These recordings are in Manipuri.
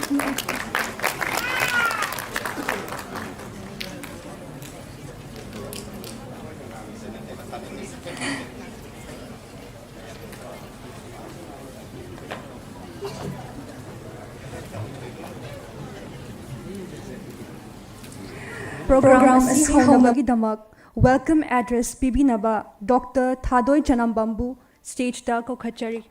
Program asi hongnagidamak welcome address pibinaba Dr. Thadoi Chanambambu stage da kokhachari.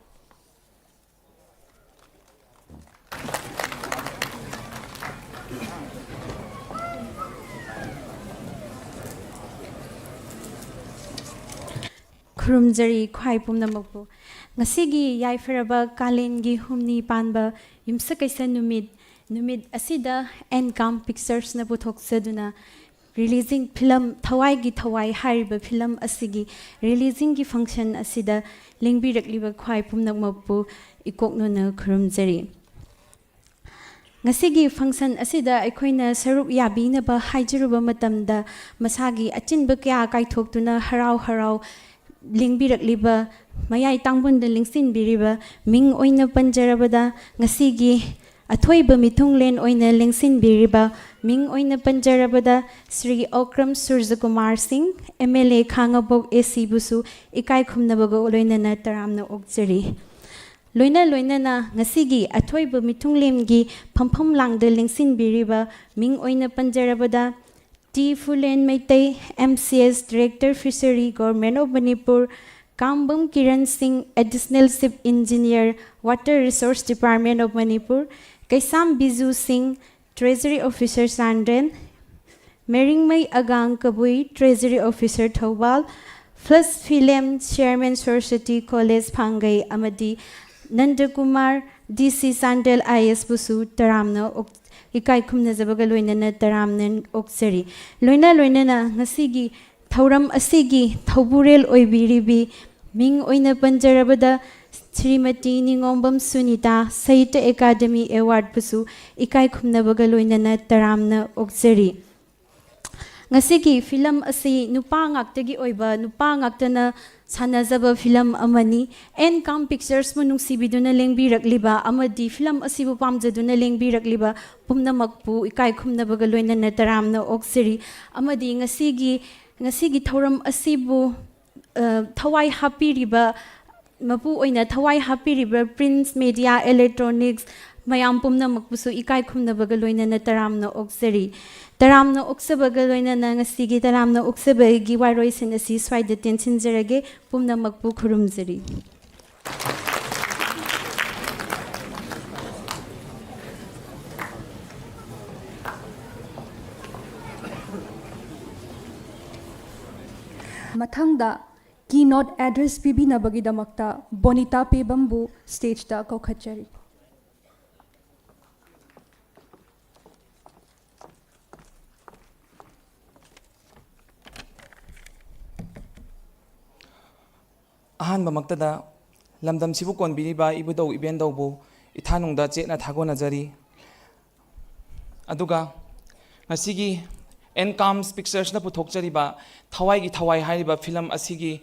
Khurumjari khwai pumnamakbu ngasigi yaiferaba kalengi humni panba yumsakaisa numit asida N-kambt Pictures na puthoksaduna releasing film Thawaigee Thawai hariba film asigi releasing gi function asida lingbirakliba khwai pumnamakbu ikoknona khurumjari ngasigi function asida aikoina saruk yabinaba haijiruba matamda masagi achinba kya kaithoktuna harau lingbirakliba mayai tangbunda lingsinbiriba ming oina panjarabada ngasigi athoiba mithunglen oina lingsinbiriba ming oina panjarabada Sri Okram Surjakumar Singh MLA Khangabok AC busu ikai khumnabaga loinana taramna okjari loinana ngasigi athoiba mithunglemgi phampham langda lingsinbiriba ming oina panjarabada T. Fulen Maitai, MCS Director Fishery Government of Manipur, Kambam Kiran Singh, Additional Ship Engineer, Water Resource Department of Manipur, Kaisam Biju Singh, Treasury Officer Sandren, Meringmai Agang Kabui, Treasury Officer Thawal, Plus Film Chairman Saraswati College Pangai Amadi, Nandakumar, DC Sandel IS Busu, Taramna, ikai khumna zabaga loinana taramnen oksari loinana ngasigi thauram asigi thauburel oibiribi ming oina panjarabada Srimati Ningombam Sunita Sahitya Academy Award busu ikai khumna baga loinana taramna oksari ngasigi film asi nupa ngaktagi oiba nupa ngaktana sanazaba film amani N-kambt Pictures manungsibiduna lengbirakliba amadi film asibu pamjaduna lengbirakliba pumnamakpu ikai khumnabaga loinana taramna oksiri amadi ngasigi thoram asibu thawai hapiriba mapu oina thawai hapiriba prints media electronics mayam pumnamakpusu ikai khumnabaga loinana taramna oksiri taramna oksabaga loinana ngasigi taramna oksabagi wairoisin asi swaida tensinjarage pumnamakpu khurumjari Mathangda keynote address pibinabagidamakta Bonita Pebambu stage da kokhachari. Ahanba maktada lamdam sibu konbiriba ibudau ibendaubu ithanungda chetna thagonajari aduga ngasigi N-kambt Pictures na puthokjariba Thawaigee Thawai hariba film asigi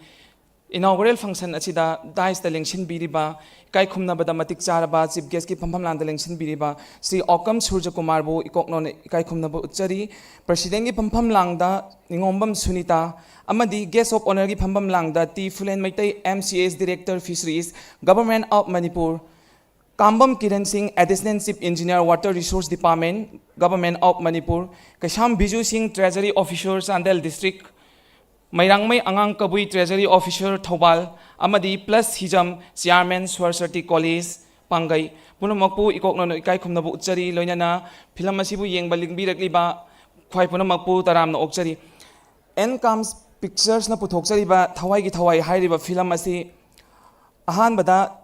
inaugural function asida dais da lengsin biriba kai khumnabada matik charaba chief guest ki phampham landa lengsin biriba Sri Okam Surjakumar bu ikoknon kai khumnaba uchari president ki phampham langda Ningombam Sunita amadi guest of honor ki phampham langda T. Fulen Maitai MCS Director Fisheries Government of Manipur Kambam Kiran Singh Additional Ship Engineer Water Resource Department Government of Manipur Kaisam Biju Singh Treasury Officer Sandel District Mairangmai Angang Kabui Treasury Officer Thawal amadi plus hijam Chairman Saraswati College Pangai punamakpu ikokno ikai khumnabu uchari loinana film asibu yengba lingbirakliba khwai punamakpu taramna okchari N-kambt Pictures na puthokchariba Thawaigee Thawai hariba film asi ahanbada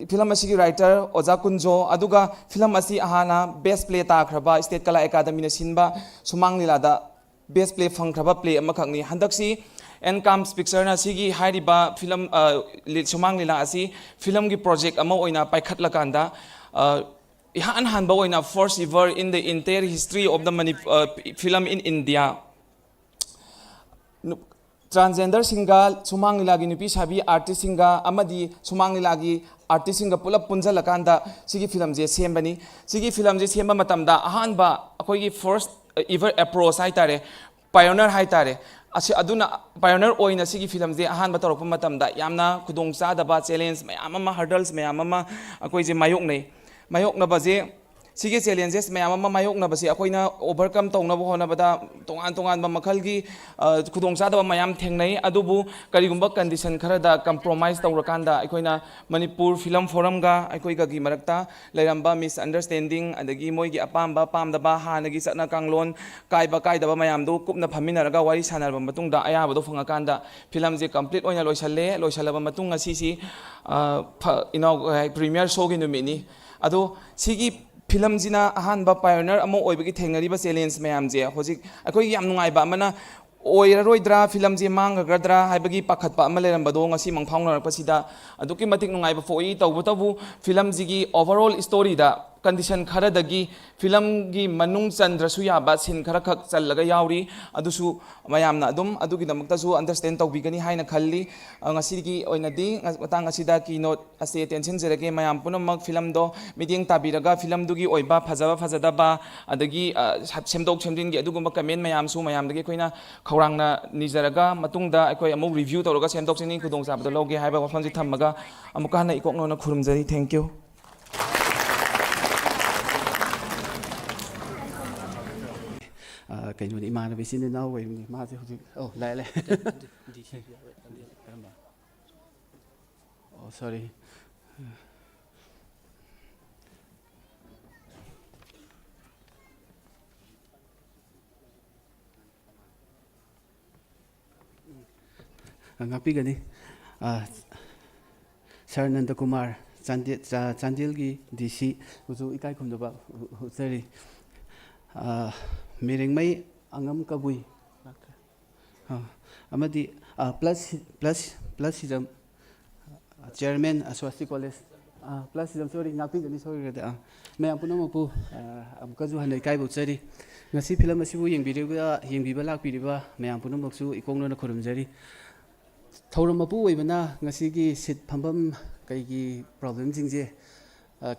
film asigi writer Oja Kunjo aduga film asi ahana best play ta khraba State Kala Academy na sinba sumang nilada best play phangkhraba play amakhangni handaksi N-kambt Pictures na sigi hariba film sumang nila asi film gi project ama oina paikhatlakanda ihan hanba oina first ever in the entire history of the film in India transgender singa sumang lilagi nupi sabi artist singa amadi sumang lilagi artist singa pulap punjalakanda sigi film je sembani sigi film je semba matamda ahanba akoigi first ever approach haitare pioneer haitare asi aduna pioneer oina sigi film je ahanba torok matamda yamna khudong chadaba challenge mayam ama hurdles mayam ama akoi je mayok na baje sigi challenges mayam ama mayok na basi akoina overcome tongna bo hona bada tongan ba makhalgi khudong chadaba mayam thengnai adubu karigumba condition kharada compromise tawrakanda akoina manipur film forum ga akoiga gi marakta lairamba misunderstanding adagi moigi apamba pamdaba hanagi chakna kanglon kaidaba mayam do kupna phaminaraga wari sanarba matungda ayaba do phangakanda film je complete oina loisalaba matung asisi premiere show gi numini ado sigi film jina ahanba pioneer amo oibagi thengnariba challenge mayam je hojik akoi yam nungai ba mana oiraroidra film je mangagadra haibagi pakhatpa ama lerambado ngasi mangphaungnarapasida aduki matik nungai ba foi tawbu film jigi overall story da condition kharadagi film gi manung chandra su yaba sin khara khak challaga yauri adusu mayamna adum adugi damakta su understand tawbigani haina khalli ngasigi oinadi matang asida keynote ase attention jerage mayam punamak film do meeting tabiraga film dugi oiba phajada ba adagi semdok semdin gi adugumba comment mayam su mayam dagi koina khawrangna nijaraga matungda akoi amuk review tawraga semdok sini khudong sabda loge haiba wafamji thammaga amuka hana ikokno na khurumjari thank you cái người mà nó bị xin đến đâu vậy mà thì lại oh sorry ngapi gani Sir Nanda Kumar Chandil gi DC uzu ikai khumdaba sorry Miring mai angam kabui amadi plus ism chairman Swasti College plus ism sorry ngapi gani sorry kada me apuna mapu amkazu hanai kai buchari ngasi film asibu yengbiba lakpiriba me apuna maksu ikongno na khurumjari thauram mapu oibana ngasi gi sit phambam kai gi problem jingje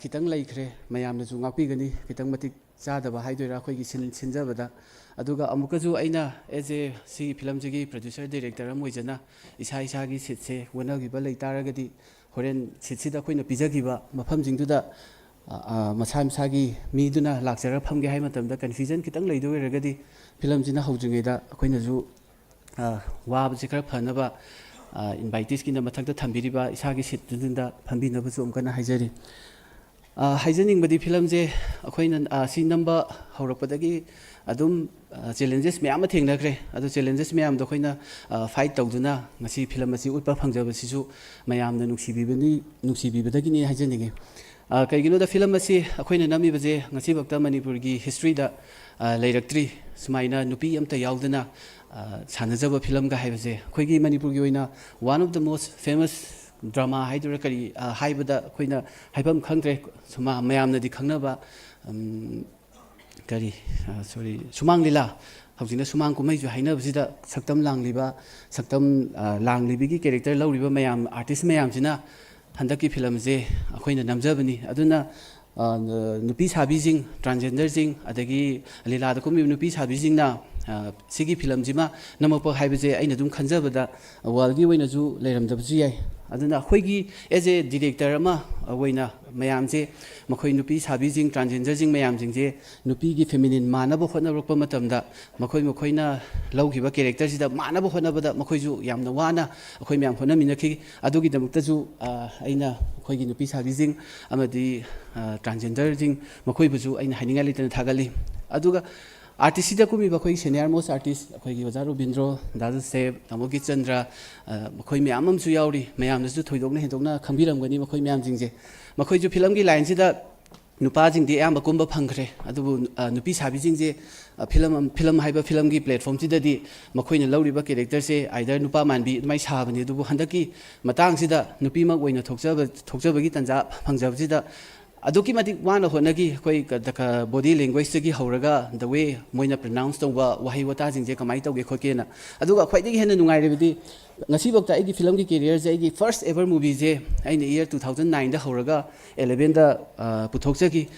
kitang laikre mayamna ju ngapi gani kitang matik chadaba haidora akhoi sinjabada aduga amukaju aina as a si film jigi producer director amoijana isa gi sitse wanagiba leitaragadi horen sitsida khoina pijagiba mafam jingduda masagi miduna lakjara phamge hai matamda confusion kitang leidoiragadi film jina haujingeda akhoina ju waba jikra phanaba invitees kina mathakta thambiriba isagi sitdunda phambinaba ju amkana haijari Haijaning badi film je akhoina si number haurakpadagi adum challenges meyam thengnakre adu challenges meyam do khoina fight tawduna ngasi film asi utpa phangjaba sisu mayamna nuksibibadagi ni haijaninge kaigino da film asi akhoina nami baje ngasi bakta manipur gi history da leiraktri sumaina nupi amta yaudana sanajaba film ga haibaje khoigi manipur gi oina one of the most famous drama haidura kari haibada khoina haibam khangre suma mayamna di khangnaba kari sorry sumang lila haujina sumang kumai ju haina bsida saktam langlibi gi character lawriba mayam artist mayam jina handaki film je akhoina namjabani aduna nupi sabi jing transgender jing adagi lila da kumi nupi sabi jing na sigi film jima namapa haibaje aina dum khanjabada walgi oina ju leiramdabju yai aduna khoigi as a director ama oina mayam je makhoi nupi sabi jing transgender jing mayam jing je nupi gi feminine manaba khona rokpa matamda makhoina lawgiba character sida manaba khona bada makhoi ju yamna wana akhoi mayam khona minakhi adugi damukta ju aina khoigi nupi sabi jing amadi transgender jing makhoi buju aina haninga litana thagali aduga artist da kumi ba khoi senior most artist khoi gi Bazaru Bindro Dadu Seb Tamogi Chandra khoi me amam su yauri mayam su thoidokna hedokna khambiram gani khoi mayam jingje makhoi ju film gi line sida nupa jing di am bakumba phangre adubu nupi sabi jingje film haiba film gi platform sida di makhoi na lauri ba character se either nupa manbi mai sabani adubu handaki matang sida nupi mak oina thokjaba gi tanja phangjab sida ꯑꯗꯨꯛꯀꯤ ꯃꯇꯤꯛ ꯋꯥꯅ ꯍꯣꯠꯅꯈꯤ ꯑꯩꯈꯣꯏ ꯕꯣꯗꯤ ꯂꯦꯡꯒ꯭ꯋꯦꯖꯇꯒꯤ ꯍꯧꯔꯒ ꯗ ꯋꯦ ꯃꯣꯏꯅ ꯄ꯭ꯔꯅꯥꯎꯟꯁ ꯇꯧꯕ ꯋꯥꯍꯩ ꯋꯥꯇꯥꯁꯤꯡꯁꯦ ꯀꯃꯥꯏꯅ ꯇꯧꯒꯦ ꯈꯣꯠꯀꯦꯅ ꯑꯗꯨꯒ ꯈ꯭ꯋꯥꯏꯗꯒꯤ ꯍꯦꯟꯅ ꯅꯨꯡꯉꯥꯏꯔꯤꯕꯗꯤ ꯉꯁꯤꯐꯥꯎꯗ ꯑꯩꯒꯤ ꯐꯤꯂꯝꯒꯤ ꯀꯦꯔꯤꯌꯔꯁꯦ ꯑꯩꯒꯤ ꯐꯥꯔꯁ ꯑꯦꯚꯔ ꯃꯨꯚꯤꯁꯦ ꯑꯩꯅ ꯏꯌꯔ 2009ꯗ ꯍꯧꯔꯒ 11ꯗ ꯄꯨꯊꯣꯛꯆꯈꯤ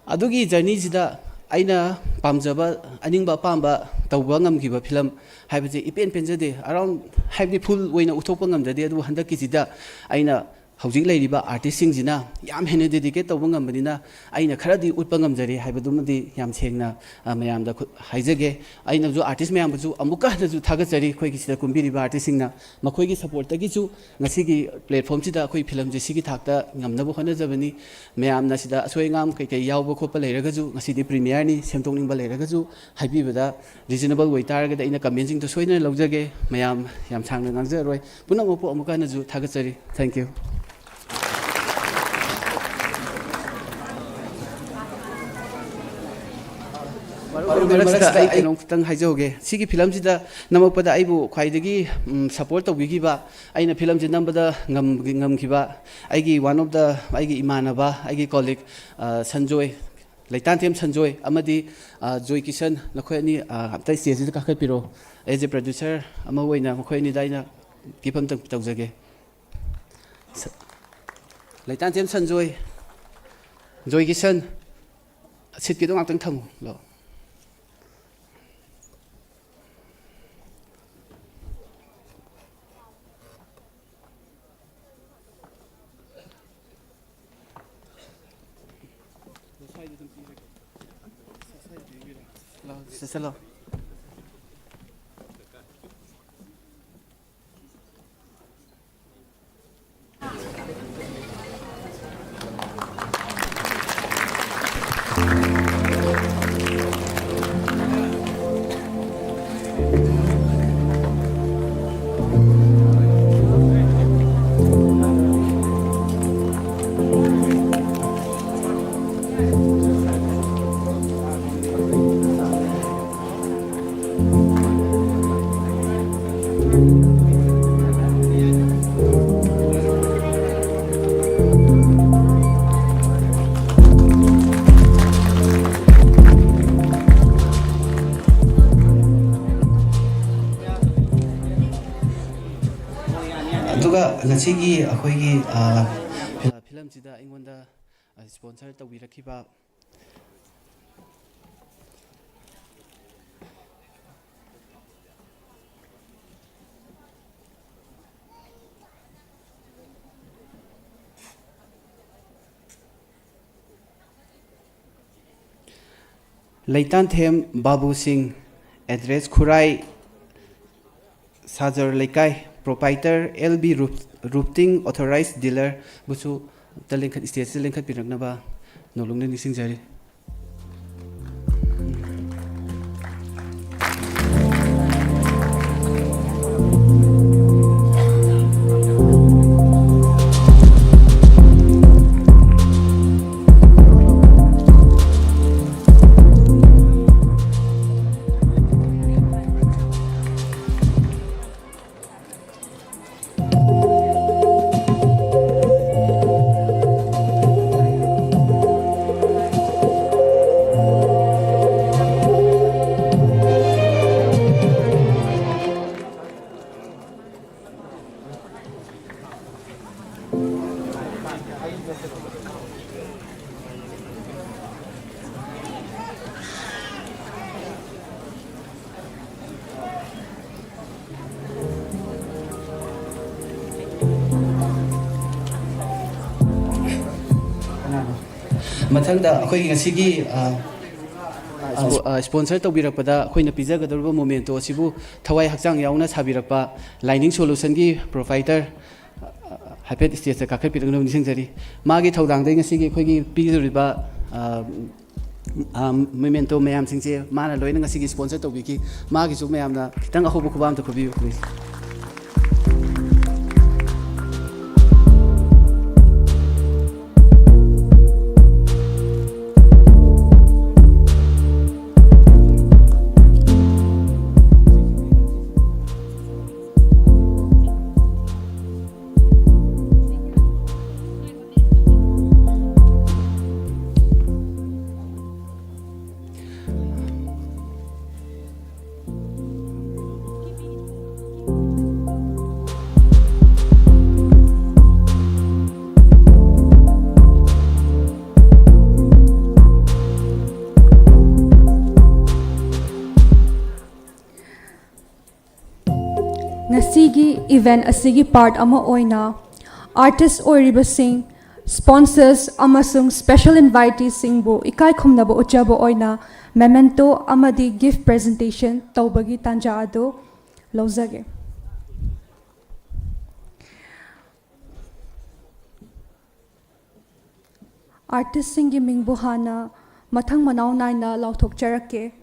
ꯑꯗꯨꯒꯤ ꯖꯔꯅꯤꯁꯤꯗ ꯑꯩꯅ ꯄꯥꯝꯖꯕ ꯑꯅꯤꯡꯕ ꯑꯄꯥꯝꯕ ꯇꯧꯕ ꯉꯝꯈꯤꯕ ꯐꯤꯂꯝ ꯍꯥꯏꯕꯁꯦ ꯏꯄꯦꯟ ꯄꯦꯟꯖꯗꯦ ꯑꯔꯥꯎꯟ ꯍꯥꯏꯕꯗꯤ ꯐꯨꯜ ꯑꯣꯏꯅ ꯎꯠꯊꯣꯛꯄ ꯉꯝꯖꯗꯦ ꯑꯗꯨꯕꯨ ꯍꯟꯗꯛꯀꯤꯁꯤꯗ ꯑꯩꯅ ꯍꯧꯖꯤꯛ ꯂꯩꯔꯤꯕ ꯑꯥꯔꯇꯤꯁꯁꯤꯡꯁꯤꯅ ꯌꯥꯝ ꯍꯦꯟꯅ ꯗꯦꯗꯤꯀꯦꯠ ꯇꯧꯕ ꯉꯝꯕꯅꯤ나 ꯑꯩꯅ ꯈꯔꯗꯤ ꯎꯠꯄ ꯉꯝꯖꯔꯦ ꯍꯥꯏꯕꯗꯨꯃꯗꯤ ꯌꯥꯝ ꯁꯦꯡꯅ ꯃꯌꯥꯝꯗ ꯍꯥꯏꯖꯒꯦ ꯑꯩꯅꯁꯨ ꯑꯥꯔꯇꯤꯁ ꯃꯌꯥꯝꯕꯨꯁꯨ ꯑꯃꯨꯛꯀ ꯍꯟꯅꯁꯨ ꯊꯥꯒꯠꯆꯔꯤ ꯑꯩꯈꯣꯏꯒꯤ ꯁꯤꯗ ꯀꯨꯝꯕꯤꯔꯤꯕ ꯑꯥꯔꯇꯤꯁꯁꯤꯡꯅ ꯃꯈꯣꯏꯒꯤ ꯁꯄꯣꯔꯠꯇꯒꯤꯁꯨ ꯉꯁꯤꯒꯤ ꯄ꯭ꯂꯦꯠꯐꯣꯝꯁꯤꯗ ꯑꯩꯈꯣꯏ ꯐꯤꯂꯝꯁꯦ ꯁꯤꯒꯤ ꯊꯥꯛꯇ ꯉꯝꯅꯕ ꯍꯣꯠꯅꯖꯕꯅꯤ ꯃꯌꯥꯝꯅ ꯁꯤꯗ ꯑꯁꯣꯏ ꯑꯉꯥꯝ ꯀꯩꯀꯩ ꯌꯥꯎꯕ ꯈꯣꯠꯄ ꯂꯩꯔꯒꯁꯨ ꯉꯁꯤꯗꯤ ꯄ꯭ꯔꯤꯃꯤꯌꯔꯅꯤ ꯁꯦꯝꯗꯣꯛꯅꯤꯡꯕ ꯂꯩꯔꯒꯁꯨ ꯍꯥꯏꯕꯤꯕꯗ ꯔꯤꯖꯅꯦꯕꯜ ꯑꯣꯏꯇꯥꯔꯒꯗꯤ ꯑꯩꯅ ꯀꯃꯦꯟꯁꯤꯡꯗꯣ ꯁꯣꯏꯗꯅ ꯂꯧꯖꯒꯦ ꯃꯌꯥꯝ ꯌꯥꯝ ꯁꯥꯡꯅ ꯉꯥꯡꯖꯔꯣꯏ ꯄꯨꯝꯅꯃꯛꯄꯨ ꯑꯃꯨꯛꯀ ꯍꯟꯅꯁꯨ ꯊꯥꯒꯠꯆꯔꯤ ꯊꯦꯡꯛ ꯌꯨ ꯃꯔꯛꯁꯤꯗ ꯑꯩ ꯀꯩꯅꯣꯝ ꯈꯤꯇꯪ ꯍꯥꯏꯖꯍꯧꯒꯦ ꯁꯤꯒꯤ ꯐꯤꯂꯝꯁꯤꯗ ꯅꯝꯃꯛꯄꯗ ꯑꯩꯕꯨ ꯈ꯭ꯋꯥꯏꯗꯒꯤ ꯁꯄꯣꯔꯠ ꯇꯧꯕꯤꯈꯤꯕ ꯑꯩꯅ ꯐꯤꯂꯝꯁꯤ ꯅꯝꯕꯗ ꯉꯝꯈꯤꯕ ꯑꯩꯒꯤ ꯋꯥꯟ ꯑꯣꯐ ꯗ ꯑꯩꯒꯤ ꯏꯃꯥꯟꯅꯕ ꯑꯩꯒꯤ ꯀꯣꯂꯤꯛ ꯁꯟꯖꯣꯏ ꯂꯩꯇꯥꯟꯊꯦꯝ ꯁꯟꯖꯣꯏ ꯑꯃꯗꯤ ꯖꯣꯏ ꯀꯤꯁꯟ ꯅꯈꯣꯏ ꯑꯅꯤ ꯑꯝꯇ ꯁ꯭ꯇꯦꯖꯁꯤꯗ ꯀꯥꯈꯠꯄꯤꯔꯣ ꯑꯦꯖ ꯑꯦ ꯄ꯭ꯔꯗ꯭ꯌꯨꯁꯔ ꯑꯃ ꯑꯣꯏꯅ ꯃꯈꯣꯏ ꯑꯅꯤꯗ ꯑꯩꯅ ꯒꯤꯐ ꯑꯝꯇꯪ ꯇꯧꯖꯒꯦ ꯂꯩꯇꯥꯟꯊꯦꯝ ꯁꯟꯖꯣꯏ ꯖꯣꯏ ꯀꯤꯁꯟ ꯁꯤꯠꯀꯤꯗꯣ ꯉꯥꯛꯇꯪ ꯊꯝꯃꯨ ꯂꯥꯛꯑꯣ चलो ꯑꯗꯨꯒ ꯉꯁꯤꯒꯤ ꯑꯩꯈꯣꯏꯒꯤ ꯐꯤꯂꯝꯁꯤꯗ ꯑꯩꯉꯣꯟꯗ ꯁ꯭ꯄꯣꯟꯁꯔ ꯇꯧꯕꯤꯔꯛꯈꯤꯕ ꯂꯩꯇꯥꯟꯊꯦꯝ ꯕꯥꯕꯨ ꯁꯤꯡ ꯑꯦꯗ꯭ꯔꯦꯁ ꯈꯨꯔꯥꯏ ꯁꯥꯖꯔ ꯂꯩꯀꯥꯏ ꯄ꯭ꯔꯣꯄꯥꯏꯇꯔ LB ꯔꯨꯐꯇꯤꯡ ꯑꯣꯊꯣꯔꯥꯏꯖ ꯗꯤꯂꯔꯕꯨꯁꯨ ꯁ꯭ꯇꯦꯖꯁꯤꯗ ꯂꯦꯡꯈꯠꯄꯤꯔꯛꯅꯕ ꯅꯣꯡꯂꯨꯛꯅ ꯅꯤꯡꯁꯤꯡꯖꯔꯤ ꯃꯊꯪꯗ ꯑꯩꯈꯣꯏꯒꯤ ꯉꯁꯤꯒꯤ ꯁ꯭ꯄꯣꯟꯁꯔ ꯇꯧꯕꯤꯔꯛꯄꯗ ꯑꯩꯈꯣꯏꯅ ꯄꯤꯖꯒꯗꯧꯔꯤꯕ ꯃꯣꯃꯦꯟꯇꯣ ꯑꯁꯤꯕꯨ ꯊꯋꯥꯏ ꯍꯛꯆꯥꯡ ꯌꯥꯎꯅ ꯁꯥꯕꯤꯔꯛꯄ ꯂꯥꯏꯅꯤꯡ ꯁꯣꯂꯨꯁꯟꯒꯤ ꯄ꯭ꯔꯣꯄꯥꯏꯇꯔ ꯍꯥꯏꯐꯦꯠ ꯁ꯭ꯇꯦꯖꯇ ꯀꯥꯈꯠꯄꯤꯔꯛꯅꯕ ꯅꯤꯡꯁꯤꯡꯖꯔꯤ ꯃꯥꯒꯤ ꯊꯧꯗꯥꯡꯗꯒꯤ ꯉꯁꯤꯒꯤ ꯑꯩꯈꯣꯏꯒꯤ ꯄꯤꯗꯧꯔꯤꯕ ꯃꯣꯃꯦꯟꯇꯣ ꯃꯌꯥꯝꯁꯤꯡꯁꯦ ꯃꯥꯅ ꯂꯣꯏꯅ ꯉꯁꯤꯒꯤ ꯁ꯭ꯄꯣꯟꯁꯔ ꯇꯧꯕꯤꯈꯤ ꯃꯥꯒꯤꯁꯨ ꯃꯌꯥꯝꯅ ꯈꯤꯇꯪ ꯑꯍꯧꯕ ꯈꯨꯕꯥꯛ ꯑꯝꯇ ꯈꯨꯕꯤꯌꯨ please event asigi part ama oina artist oiribasing sponsors amasung special invitees singbu ikai khumnaba uchaba oina memento amadi gift presentation tawbagi tanja ado lawzage. Artist singi mingbu hana mathang manaw naina lauthok charake.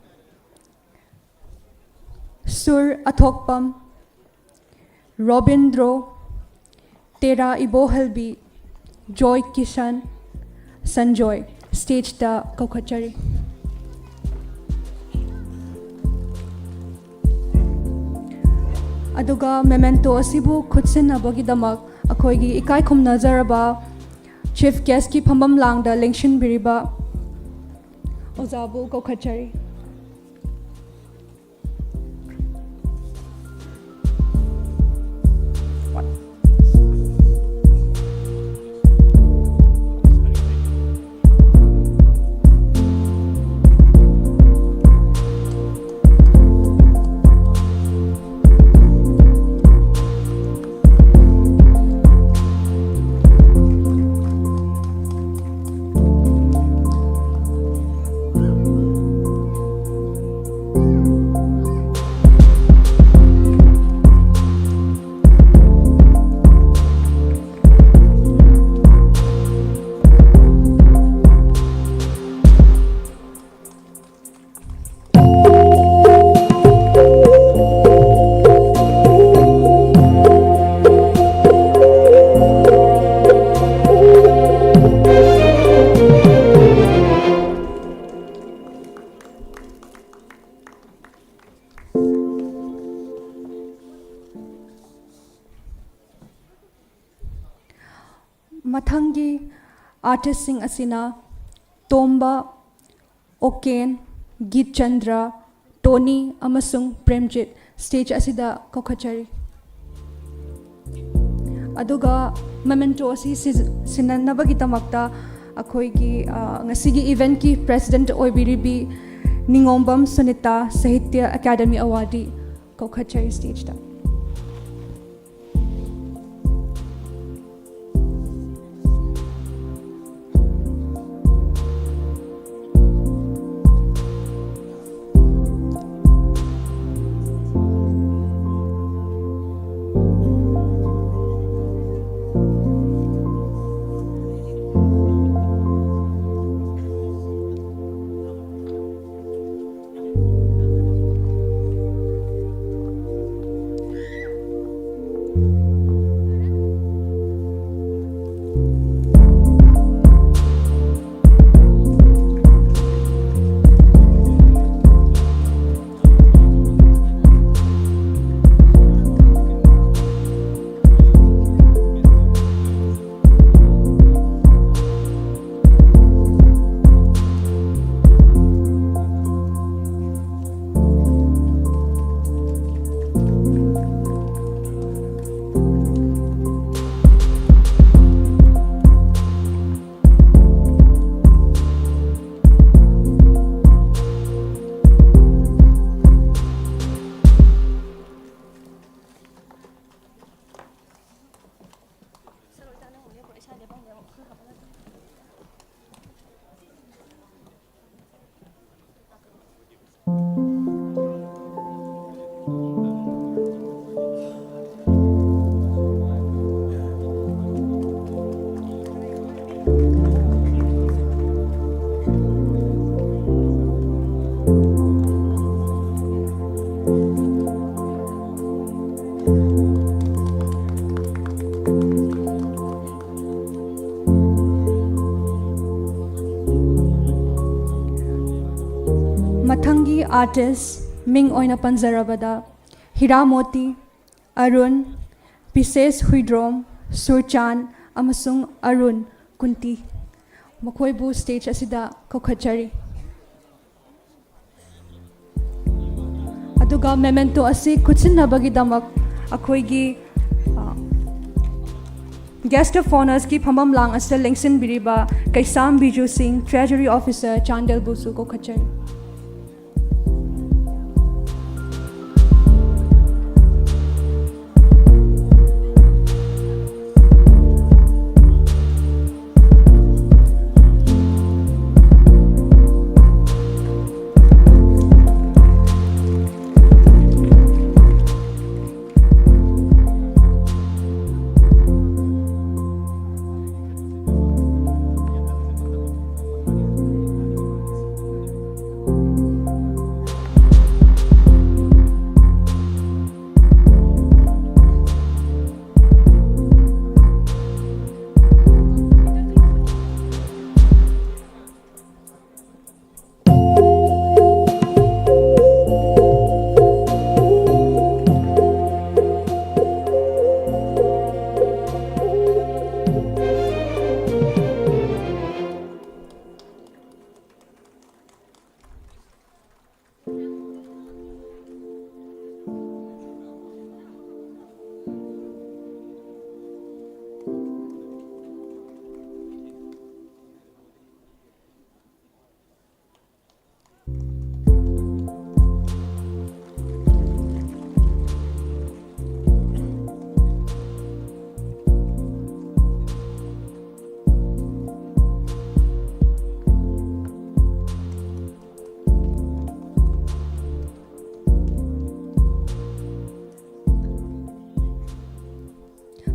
Sur Athokpam, Robindro, Tera Ibohalbi, Joy Kishan, Sanjoy, stage da Kokachari. Aduga memento asibu khutsin abagi damak akoigi ikai khum nazaraba chief guest ki phambam langda lengshin biriba ozabu Kokachari. Mathangi artist sing asina Tomba, Oken, Geet Chandra, Tony amasung Premjit stage asida Kokachari. Aduga memento asi sinanabagi tamakta akoigi ngasigi event ki president oibiribi Ningombam Sunita Sahitya Academy Awardee Kokachari stage da. Mathangi artists Ming Oina Panzarabada, Hiramoti, Arun, Pises Huidrom, Surchan, Amasung Arun, Kunti. Makoibu stage asida Kokachari. Aduga memento asi kutsin nabagi damak akoigi guest of honors ki phamam lang asal lengsin biriba Kaisam Biju Singh, Treasury Officer Chandel Busu Kokachari.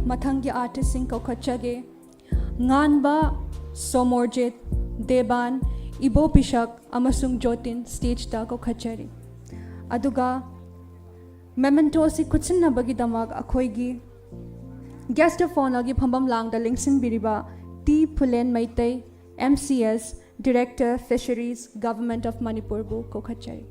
ꯃꯊꯪꯒꯤ ꯑꯥꯔꯇꯤꯁꯁꯤꯡ ꯀꯧꯈꯠꯆꯒꯦ ꯉꯥꯟꯕ ꯁꯣꯃꯣꯔꯖꯤꯠ ꯗꯦꯕꯥꯟ ꯏꯕꯣ ꯄꯤꯁꯛ ꯑꯃꯁꯨꯡ ꯖꯣꯇꯤꯟ ꯁ꯭ꯇꯦꯖꯇ ꯀꯧꯈꯠꯆꯔꯤ ꯑꯗꯨꯒ ꯃꯦꯃꯦꯟꯇꯣ ꯑꯁꯤ ꯈꯨꯠꯁꯤꯟꯅꯕꯒꯤꯗꯃꯛ ꯑꯩꯈꯣꯏꯒꯤ ꯒꯦꯁꯠ ꯑꯣꯐ ꯑꯣꯅꯔꯒꯤ ꯐꯝꯐꯝ ꯂꯥꯡꯗ ꯂꯦꯡꯁꯤꯟꯕꯤꯔꯤꯕ ꯇꯤ ꯐꯨꯂꯦꯟ Meitei MCS Director Fisheries Government of Manipur bu kokhatchari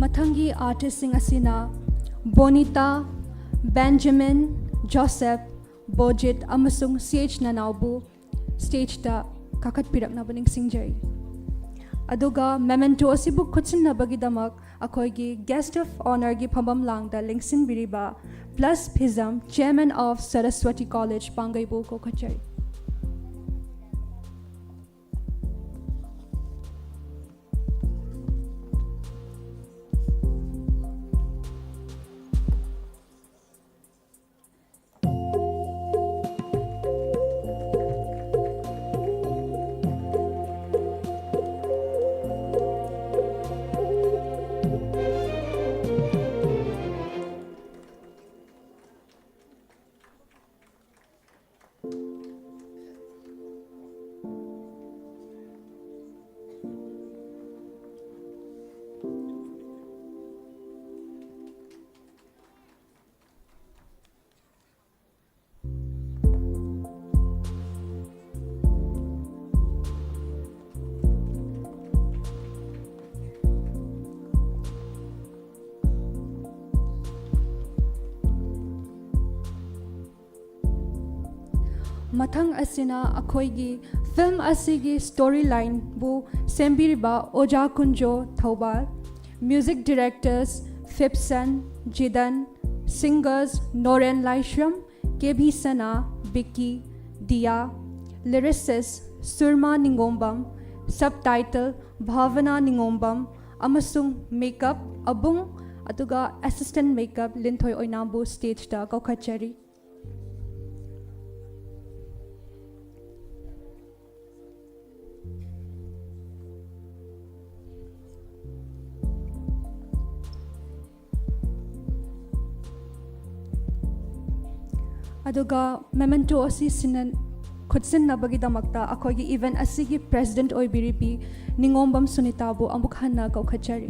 ꯃꯊꯪꯒꯤ ꯑꯥꯔꯇꯤꯁꯁꯤꯡ ꯑꯁꯤꯅ ꯕꯣꯅꯤꯇꯥ ꯕꯦꯟꯖꯥꯃꯤꯟ ꯖꯣꯁꯦꯐ ꯕꯣꯖꯤꯠ ꯑꯃꯁꯨꯡ CH ꯅꯅꯥꯎꯕꯨ ꯁ꯭ꯇꯦꯖꯇ ꯀꯥꯈꯠꯄꯤꯔꯛꯅꯕ ꯅꯤꯡꯁꯤꯡꯖꯔꯤ ꯑꯗꯨꯒ ꯃꯦꯃꯦꯟꯇꯣ ꯑꯁꯤꯕꯨ ꯈꯨꯠꯁꯤꯟꯅꯕꯒꯤꯗꯃꯛ ꯑꯩꯈꯣꯏꯒꯤ ꯒꯦꯁꯠ ꯑꯣꯐ ꯑꯣꯅꯔꯒꯤ ꯐꯝꯐꯝ ꯂꯥꯡꯗ ꯂꯦꯡꯁꯤꯟꯕꯤꯔꯤꯕ plus Phijam chairman of Saraswati college ꯄꯥꯡꯒꯩꯕꯨ ꯀꯧꯈꯠꯆꯔꯤ ꯃꯊꯪ ꯑꯁꯤꯅ ꯑꯩꯈꯣꯏꯒꯤ ꯐꯤꯜꯝ ꯑꯁꯤꯒꯤ ꯁ꯭ꯇꯣꯔꯤ ꯂꯥꯏꯟꯕꯨ ꯁꯦꯝꯕꯤꯔꯤꯕ ꯑꯣꯖꯥ ꯀꯨꯟꯖꯣ ꯊꯧꯕꯥꯜ ꯃ꯭ꯌꯨꯖꯤꯛ ꯗꯤꯔꯦꯛꯇꯔꯁ ꯐꯤꯞꯁꯟ ꯖꯤꯗꯟ ꯁꯤꯡꯒꯔꯁ ꯅꯣꯔꯦꯟ ꯂꯥꯏꯁ꯭ꯔꯝ KB ꯁꯅꯥ ꯕꯤꯛꯀꯤ ꯗꯤꯌꯥ ꯂꯤꯔꯤꯁꯤꯁ ꯁꯨꯔꯃꯥ ꯅꯤꯡꯒꯣꯝꯕꯝ ꯁꯕꯇꯥꯏꯇꯜ ꯚꯥꯕꯅꯥ ꯅꯤꯡꯒꯣꯝꯕꯝ ꯑꯃꯁꯨꯡ ꯃꯦꯀꯞ ꯑꯕꯨꯡ ꯑꯗꯨꯒ ꯑꯦꯁꯤꯁꯇꯦꯟꯠ ꯃꯦꯀꯞ ꯂꯤꯟꯊꯣꯏ ꯑꯣꯏꯅꯥꯝꯕꯨ ꯁ꯭ꯇꯦꯖꯇ ꯀꯧꯈꯠꯆꯔꯤ ꯑꯗꯨꯒ ꯃꯦꯃꯦꯟꯇꯣ ꯑꯁꯤ ꯈꯨꯠꯁꯤꯟꯅꯕꯒꯤꯗꯃꯛꯇ ꯑꯩꯈꯣꯏꯒꯤ ꯏꯚꯦꯟꯠ ꯑꯁꯤꯒꯤ ꯄ꯭ꯔꯦꯁꯤꯗꯦꯟꯠ ꯑꯣꯏꯕꯤꯔꯤꯕꯤ ꯅꯤꯡꯒꯣꯝꯕꯝ ꯁꯨꯅꯤꯇꯥꯕꯨ ꯑꯃꯨꯛ ꯍꯟꯅ ꯀꯧꯈꯠꯆꯔꯤ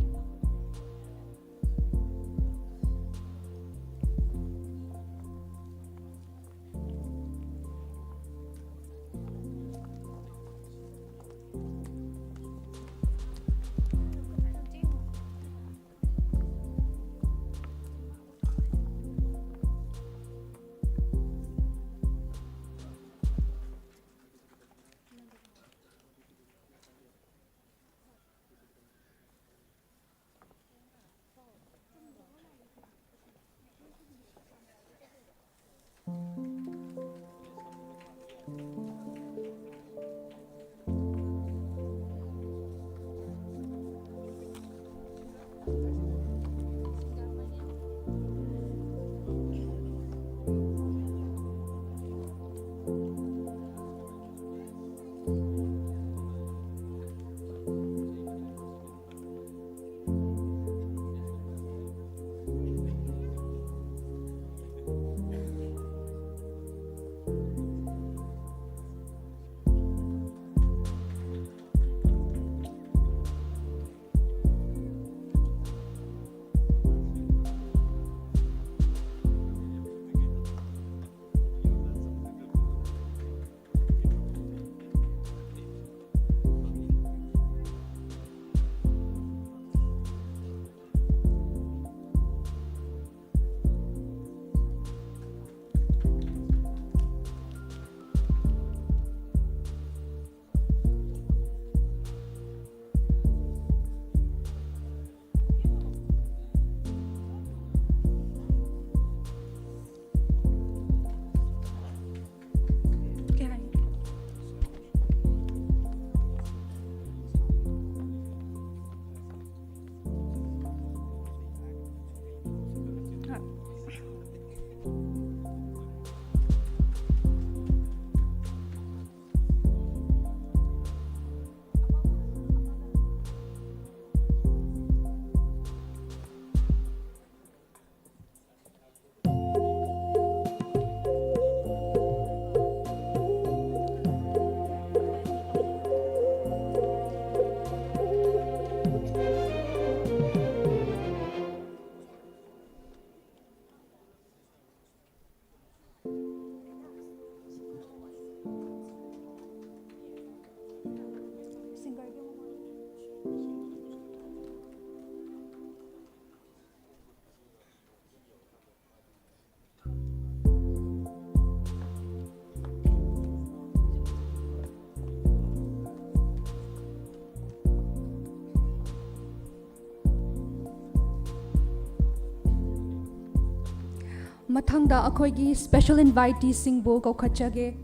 Mathangda akhoigi special invitees singbo kaukhatchage.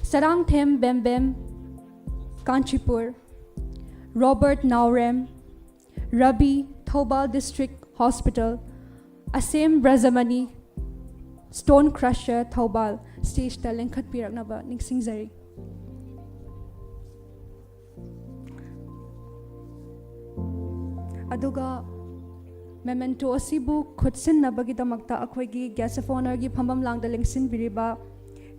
Sarangthem Bembem, Kanchipur, Robert Naurem, Rabi, Thobal District Hospital, Asem Brazamani, Stone Crusher, Thobal, stage ta lengkhat piraknaba ningsingjari. Aduga memento asibu khutsin nabagidamagta akhoigi guest of honor gi phambam langda lengsin biriba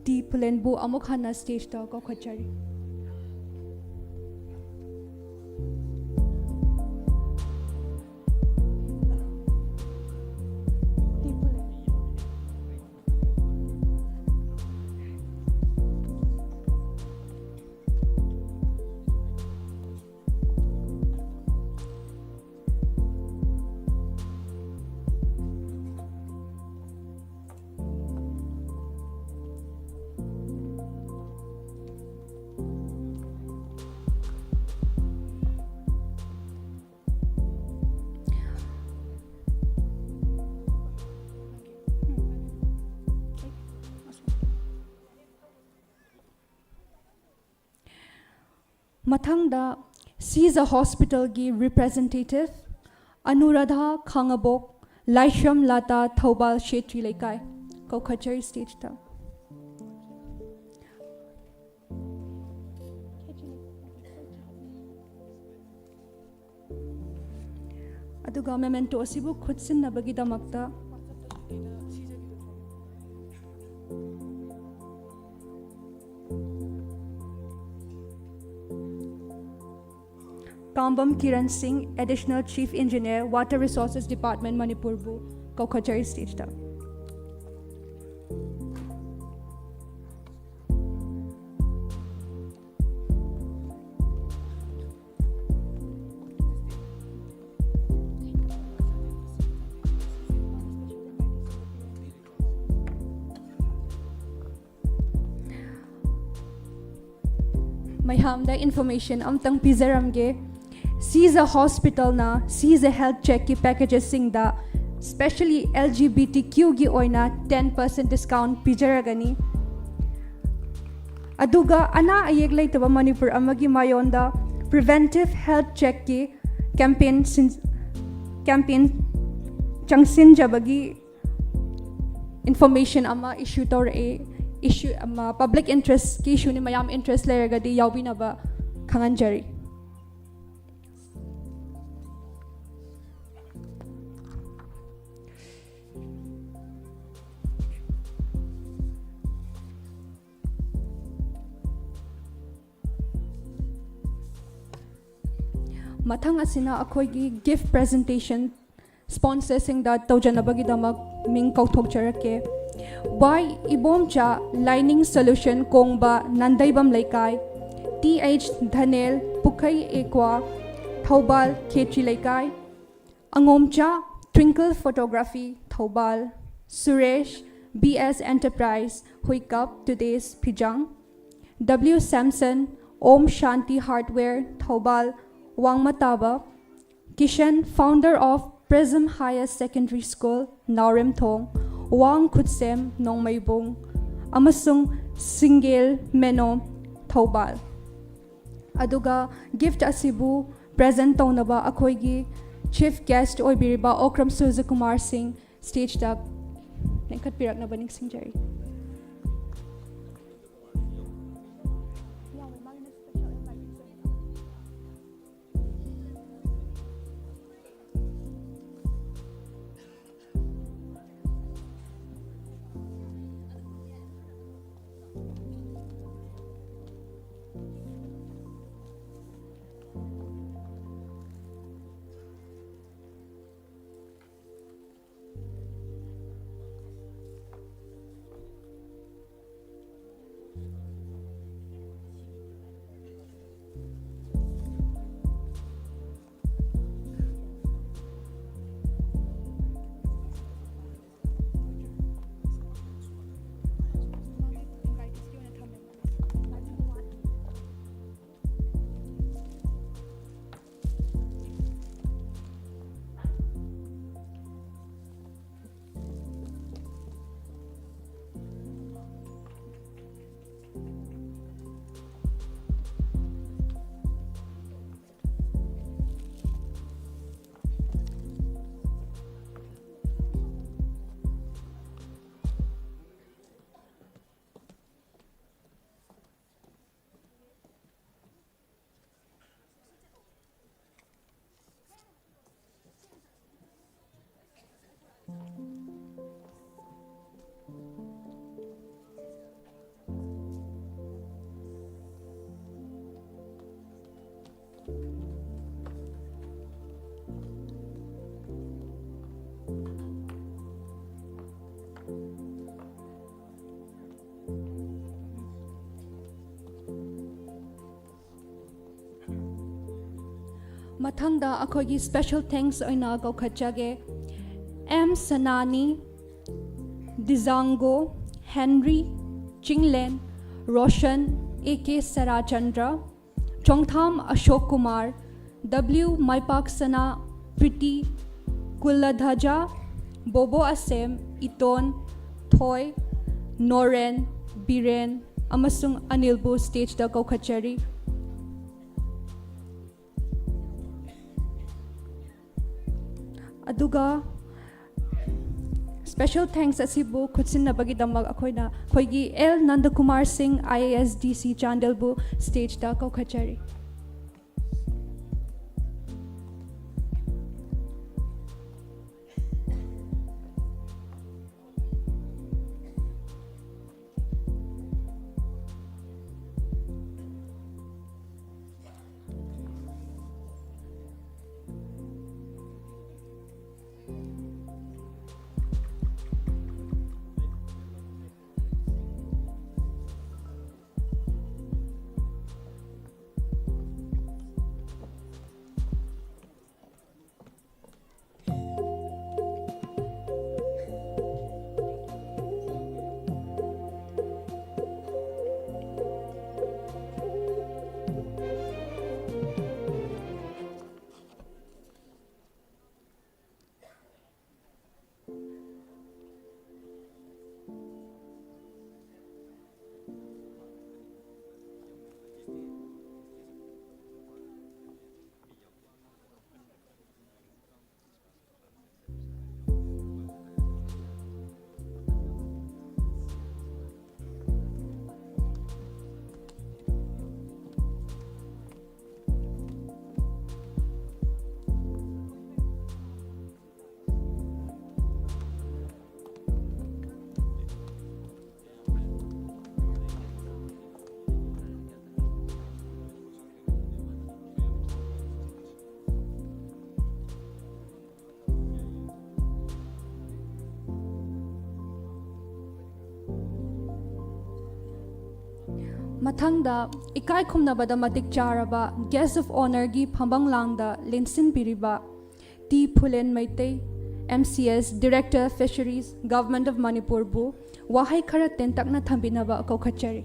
T Pulenbu amuk hana stage ta ko khachari. Mathangda sees a hospital gi representative Anuradha Khangabok Laisham Lata Thobal Shetri Laikai Kaukachari stage ta. Aduga memento asibu khutsin nabagidamagta Kambam Kiran Singh, Additional Chief Engineer, Water Resources Department, Manipur Bu, Kaukachari stage ta. Mayhamda information amtang pizaramge. Sees a hospital na, sees a health check ki packages sing da, especially LGBTQ gi oina 10% discount pijaragani. Aduga ana ayeg laitaba Manipur amagi mayonda preventive health check ki campaign changsin jabagi information ama issue tor a issue ama public interest ki issue ni mayam interest leragadi yaubinaba khanganjari. Mathang asina akhoigi gift presentation sponsors da tawjanabagidamak ming kauthokjarake. By Ibomcha Lining Solution Kongba Nandaibam Laikai, TH Dhanel Pukai Ekwa Thobal Khetri Laikai, Angomcha Twinkle Photography Thobal, Suresh BS Enterprise Huikap Today's Pijang, W Samson Om Shanti Hardware Thobal Wangmataba, Kishan founder of Prism Higher Secondary School Naurem Thong, Wang Kutsem Nongmaybong, Amasung Singel Meno Thobal. Aduga gift asibu present taunaba akhoigi chief guest oibiriba Okram Suza Kumar Singh stage dak nengkat pirak na baning singjari. Mathangda akhogi special thanks oina kaukhatjage M Sanani, Dizango, Henry, Chinglen, Roshan, AK Sarachandra, Chongtham Ashok Kumar, W Maipaksana, Priti, Kuladhaja, Bobo Asem, Iton, Thoy, Noren, Biren, amasung Anilbu stage da kaukhatjari. Aduga special thanks asibu khutsinabagi damag akoina khoigi L Nandakumar Singh IASDC Chandelbu stage da kaukhatjari. Mathangda ikai khumnabada matik charaba guest of honor gi phambang langda lensin biriba T Phulen Maitei MCS Director Fisheries Government of Manipur bu wahai khara tentakna thambinaba kaukhatjari.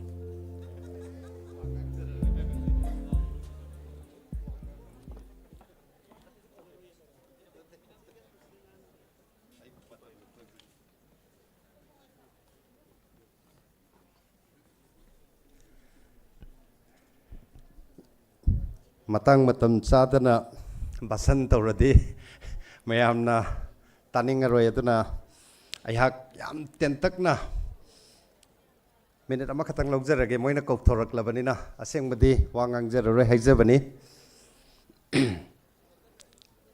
Matang matam chadana basan tawradi mayamna taninga royaduna ayhak yam tentakna minute ama khatang logjarage moina kokthorak labanina asengmadi wangang jarare haijabani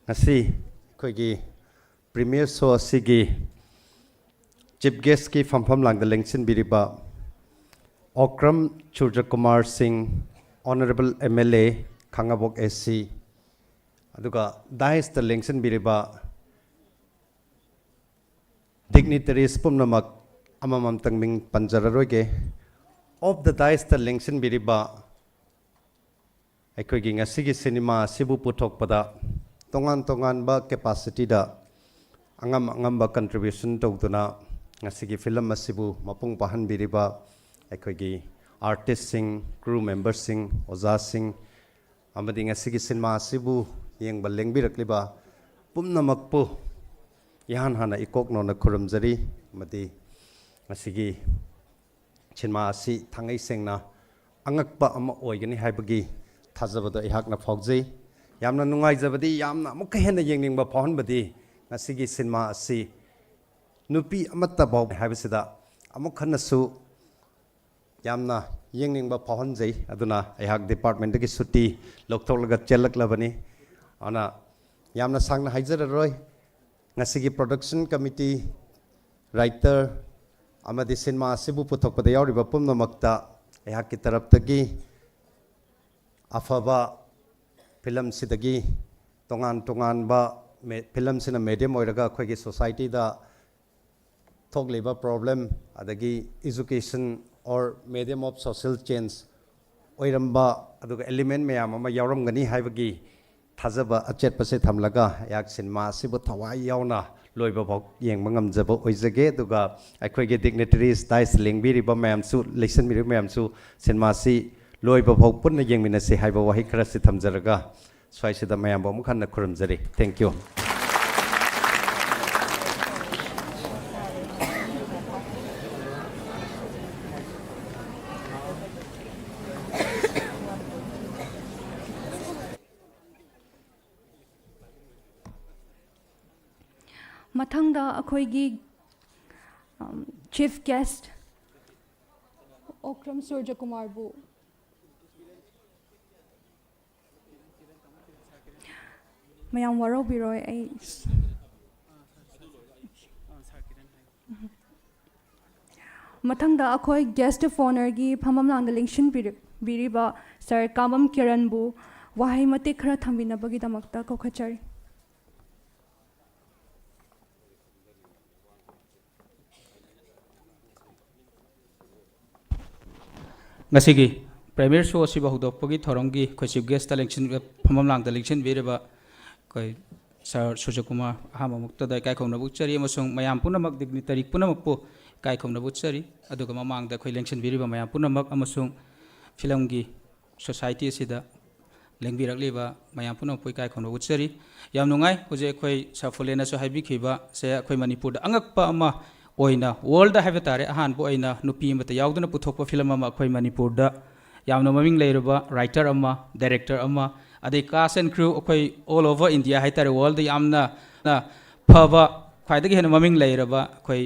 ngasi khoigi premier show asigi chief guest ki fampham langda lengsin biriba Okram Churja Kumar Singh Honorable MLA Khangabok SC aduga dais the lengsen biriba dignitaries pumnamak amamam tangming panjararoge of the dais the lengsen biriba aikogi ngasigi cinema sibu puthok pada tongan ba capacity da angam ba contribution tawduna ngasigi film asibu mapung pahan biriba aikogi artist sing crew members sing oza sing amadi ngasigi cinema sibu yeng baleng birakliba pumnamakpu yan hana ikok nona khuramjari madi ngasigi cinema asi thangai sengna angakpa ama oigani haibagi thajabada ihakna phaujai yamna nungai jabadi yamna mukha hena yengningba phahanbadi ngasigi cinema asi nupi amatta baw haibasida amukhanasu yamna yengningba phahanjai aduna ihak department gi sutti loktolaga chelaklabani ana yamna sangna haijararoi ngasigi production committee writer amadi cinema asibu puthokpada yauriba pumnamakta ihak ki taraptagi afaba film sidagi tongan ba film sina medium oiraga khoigi society da thogliba problem adagi education or medium of social change oiramba aduga element mayam ama yauramgani haibagi थाजब अचेत पसे थमलगा याक सिनेमा सिबु थवाई यावना लोइबा भौ येंग मंगम जब ओइजगे दुगा अखोइगे डिग्निटरीज दाइस लिंगबिरिबा मैमसु लेसन मिरि मैमसु सिनेमा सि लोइबा भौ पुन्ना येंगमिनसे हाइबा वाहि खरसि थमजरगा स्वाइसिदा मैम बो मुखन खुरमजरी थैंक यू मथंगदा अखोइगी चीफ गेस्ट ओक्रम सूर्य कुमार बु मयाम वरो बिरोय आई मथंगदा अखोइ गेस्ट ऑफ ऑनर गी फमम लांग लिंक्शन बिरिबा सर कामम किरण बु वाहै मते खरा थंबिनबगी दमक्ता कोखचरी ngasigi premier show si ba hudokpagi thorongi khoi chief guest election phamam lang da election bereba koi sir sujakumar ahama mukta da kai khongna buchari amasung mayam punamak dignitary punamak po kai khongna buchari aduga mamang da khoi election bereba mayam punamak amasung film gi society sida lengbirak leba mayam punamak po kai khongna buchari yam nungai hoje khoi safulena so haibi khiba se khoi manipur da angakpa ama oina world da have tare ahan bo oina nupi mata yauduna puthokpa film ama khoi manipur da yamna maming leiruba writer ama director ama adai cast and crew khoi all over india hai tare world da yamna na phaba khwaidagi hena maming leiruba khoi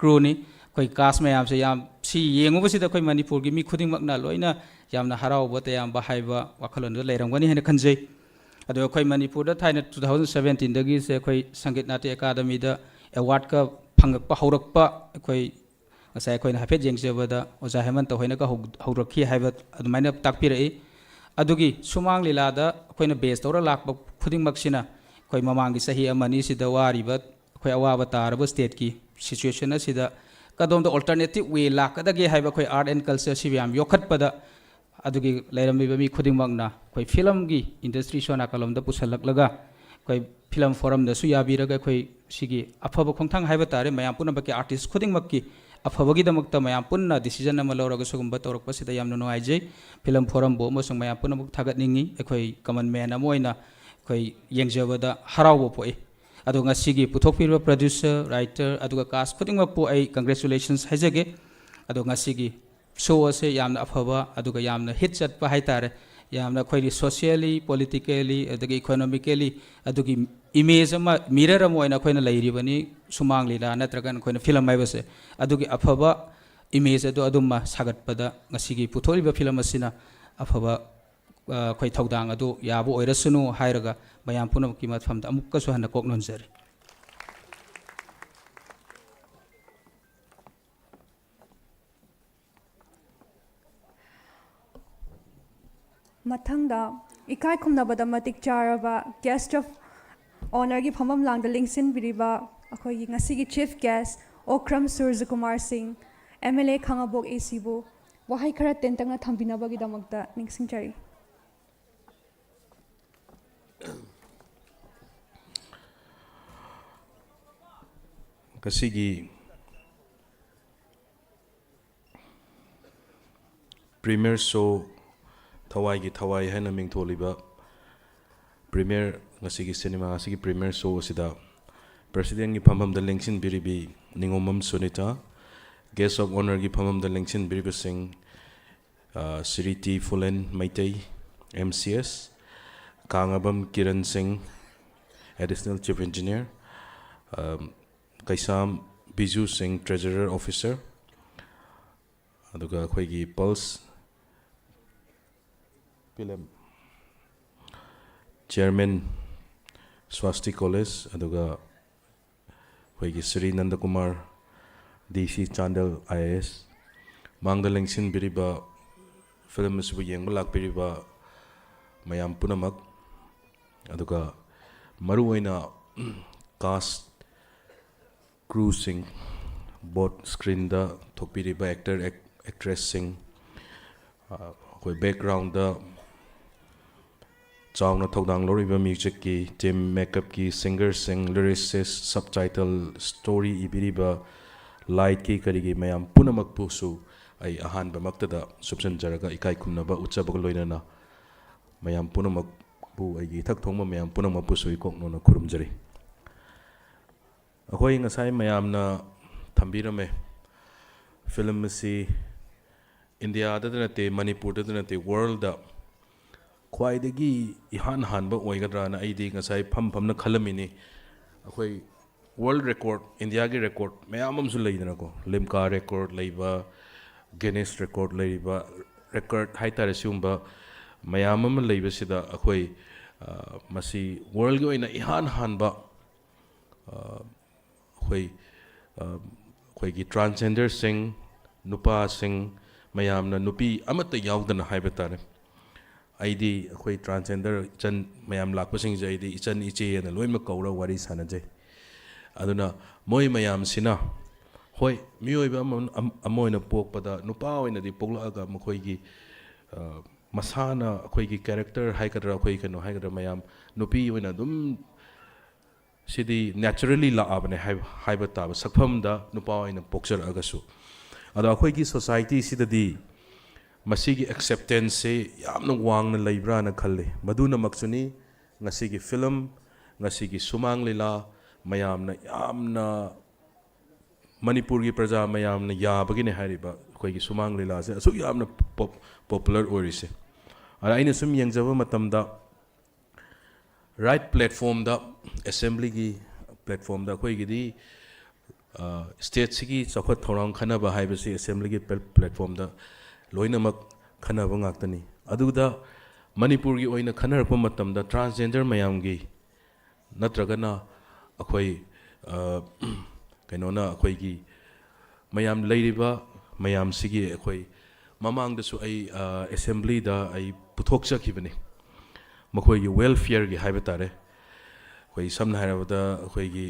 crew ni khoi cast mayam se yam si yenguba sida khoi manipur gi mi khuding makna loina yamna harau ba ta yam ba haiba wakhalon da leirangani hena khanjei ado khoi manipur da thaina 2017 dagi se khoi sangit nati academy da award ka phangakpa haurakpa khoi ngasai khoi na hafet jengchebada oja heman to hoina ka haurakhi haiba adumaina takpirai adugi sumang lila da khoi na base tora lakba khuding maksina khoi mamangi sahi amani sida wariba khoi awaba taraba state ki situation asida kadom da alternative way lakadagi haiba khoi art and culture sibiam yokhatpada adugi lairambi mi khuding magna khoi film gi industry sona kalom da pusalaklaga khoi film forum da su yabiraga khoi sigi afaba khongthang haiba tare mayam punna baki artist khuding makki afabagi damakta mayam punna decision ama lawraga sugumba torokpa sida yamna no aijai film forum bo mosong mayam punna muk thagat ningi ekhoi common man amoina khoi yengjabada harawo poi adu ngasigi puthokpirwa producer writer aduga cast khuding mak po ai congratulations haijage adu ngasigi show ase yamna afaba aduga yamna hit chatpa haitare yamna khoi socially politically adagi economically adugi image ama mirror ama oina khoina leiribani sumang lila natragan khoina film mai base adugi afaba image adu adumma sagatpada ngasigi puthoriba film asina afaba khoi thaudang adu yabu oirasunu hairaga mayam punam ki matfamda amukka su hana kok nonjari मथंगदा इकाई खुमनबदा मतिक चारबा गेस्ट ऑफ ऑनर की फमम लांग लिंक्सिन बिरिबा अखोई ngasi chief guest Okram Surya Kumar Singh MLA Khangabok एसीबो वहाई खरा तेंतंगना थंबिनबगी दमकता निंगसिंग चारी kasigi premier show Thawaigee Thawai haina mingtholiba premier ngasigi cinema asigi premier show sida president gi phamam da lengsin biribi Ningombam Sunita guest of honor gi phamam da lengsin biribi sing Siriti Fulen Maitai MCS Kangabam Kiran Singh additional chief engineer Kaisam Biju Singh treasurer officer aduga khoi gi pulse film chairman Swasti College aduga hoigi Sri Nandakumar DC Chandel IAS mangda lengsin biriba film su yengba lak biriba mayam punamak aduga maru oina cast crew sing both screen da thokbiriba actor actress sing koi background da चावना थौदांग लौरिबा म्यूजिक की टीम मेकअप की सिंगर सिंग लिरिसिस्ट सबटाइटल स्टोरी इबिरिबा लाइट की करिगी मयाम पुनमक पुसु आई अहान बमक्तदा सुबसन जरगा इकाई खुमनबा उच्चबग लोइनना मयाम पुनमक बु आई थक थोंग मयाम पुनमक पुसु इकोकनोना खुरुमजरी अखोई ngasai mayamna thambirame film si India da nate Manipur da nate world da khwaidagi ihan hanba oigadra na aidi ngasai pham na khalamini akhoi world record India gi record mayamam su leidana ko limca record leiba Guinness record leiba record haitare sumba mayamam leiba sida akhoi masi world gi oina ihan hanba अखोई ट्रांसजेंडर सिंह नुपा सिंह मयामना नुपी अमत यावदना हाइबे तारे आईदी अखोई ट्रांसजेंडर चन मयाम लाखपसिंग जाईदी इचन इचे न लोइम कौरा वारी सानजे अदुना मोय मयाम सिना होय मियोइबा अमोयना पोकपदा नुपा ओइनदी पोकलागा मखोईगी मसाना अखोईगी कैरेक्टर हाइकदरा अखोई कनो हाइकदरा मयाम नुपी ओइना दुम सिदी नेचुरली लाबने हाइबा ताब सकफमदा नुपा ओइना पोक्चर अगसु अदा अखोईगी सोसाइटी सिददी मसीगी एक्सेप्टेंस से यामना वांगना लेब्राना खल्ले मदुना मक्सुनी ngasiगी फिल्म ngasiगी सुमांग लीला मयामना यामना मणिपुर की प्रजा मयामना याबगिने हारिबा अखोईगी सुमांग लीला से असु यामना पॉपुलर ओरिसे अदा आइना सुम यंगजबा मतमदा राइट प्लेटफॉर्म दा असेंबली की प्लेटफॉर्म दा अखोईगी स्टेट सिगी चौखत थौरांग खनबा हाइबसे असेंबली की प्लेटफॉर्म दा लोइनमक खनबा गाक्तनी अदुदा मणिपुर की ओइना खनरपा मतमदा ट्रांसजेंडर मयामगी नत्रगना अखोई कैनोना अखोईगी मयाम लेरिबा मयाम सिगी अखोई ममांगदसु आई असेंबली दा आई पुथोकचखिबने मखोईगी वेलफेयर की हाइबा तारे अखोई समना हाइबदा अखोईगी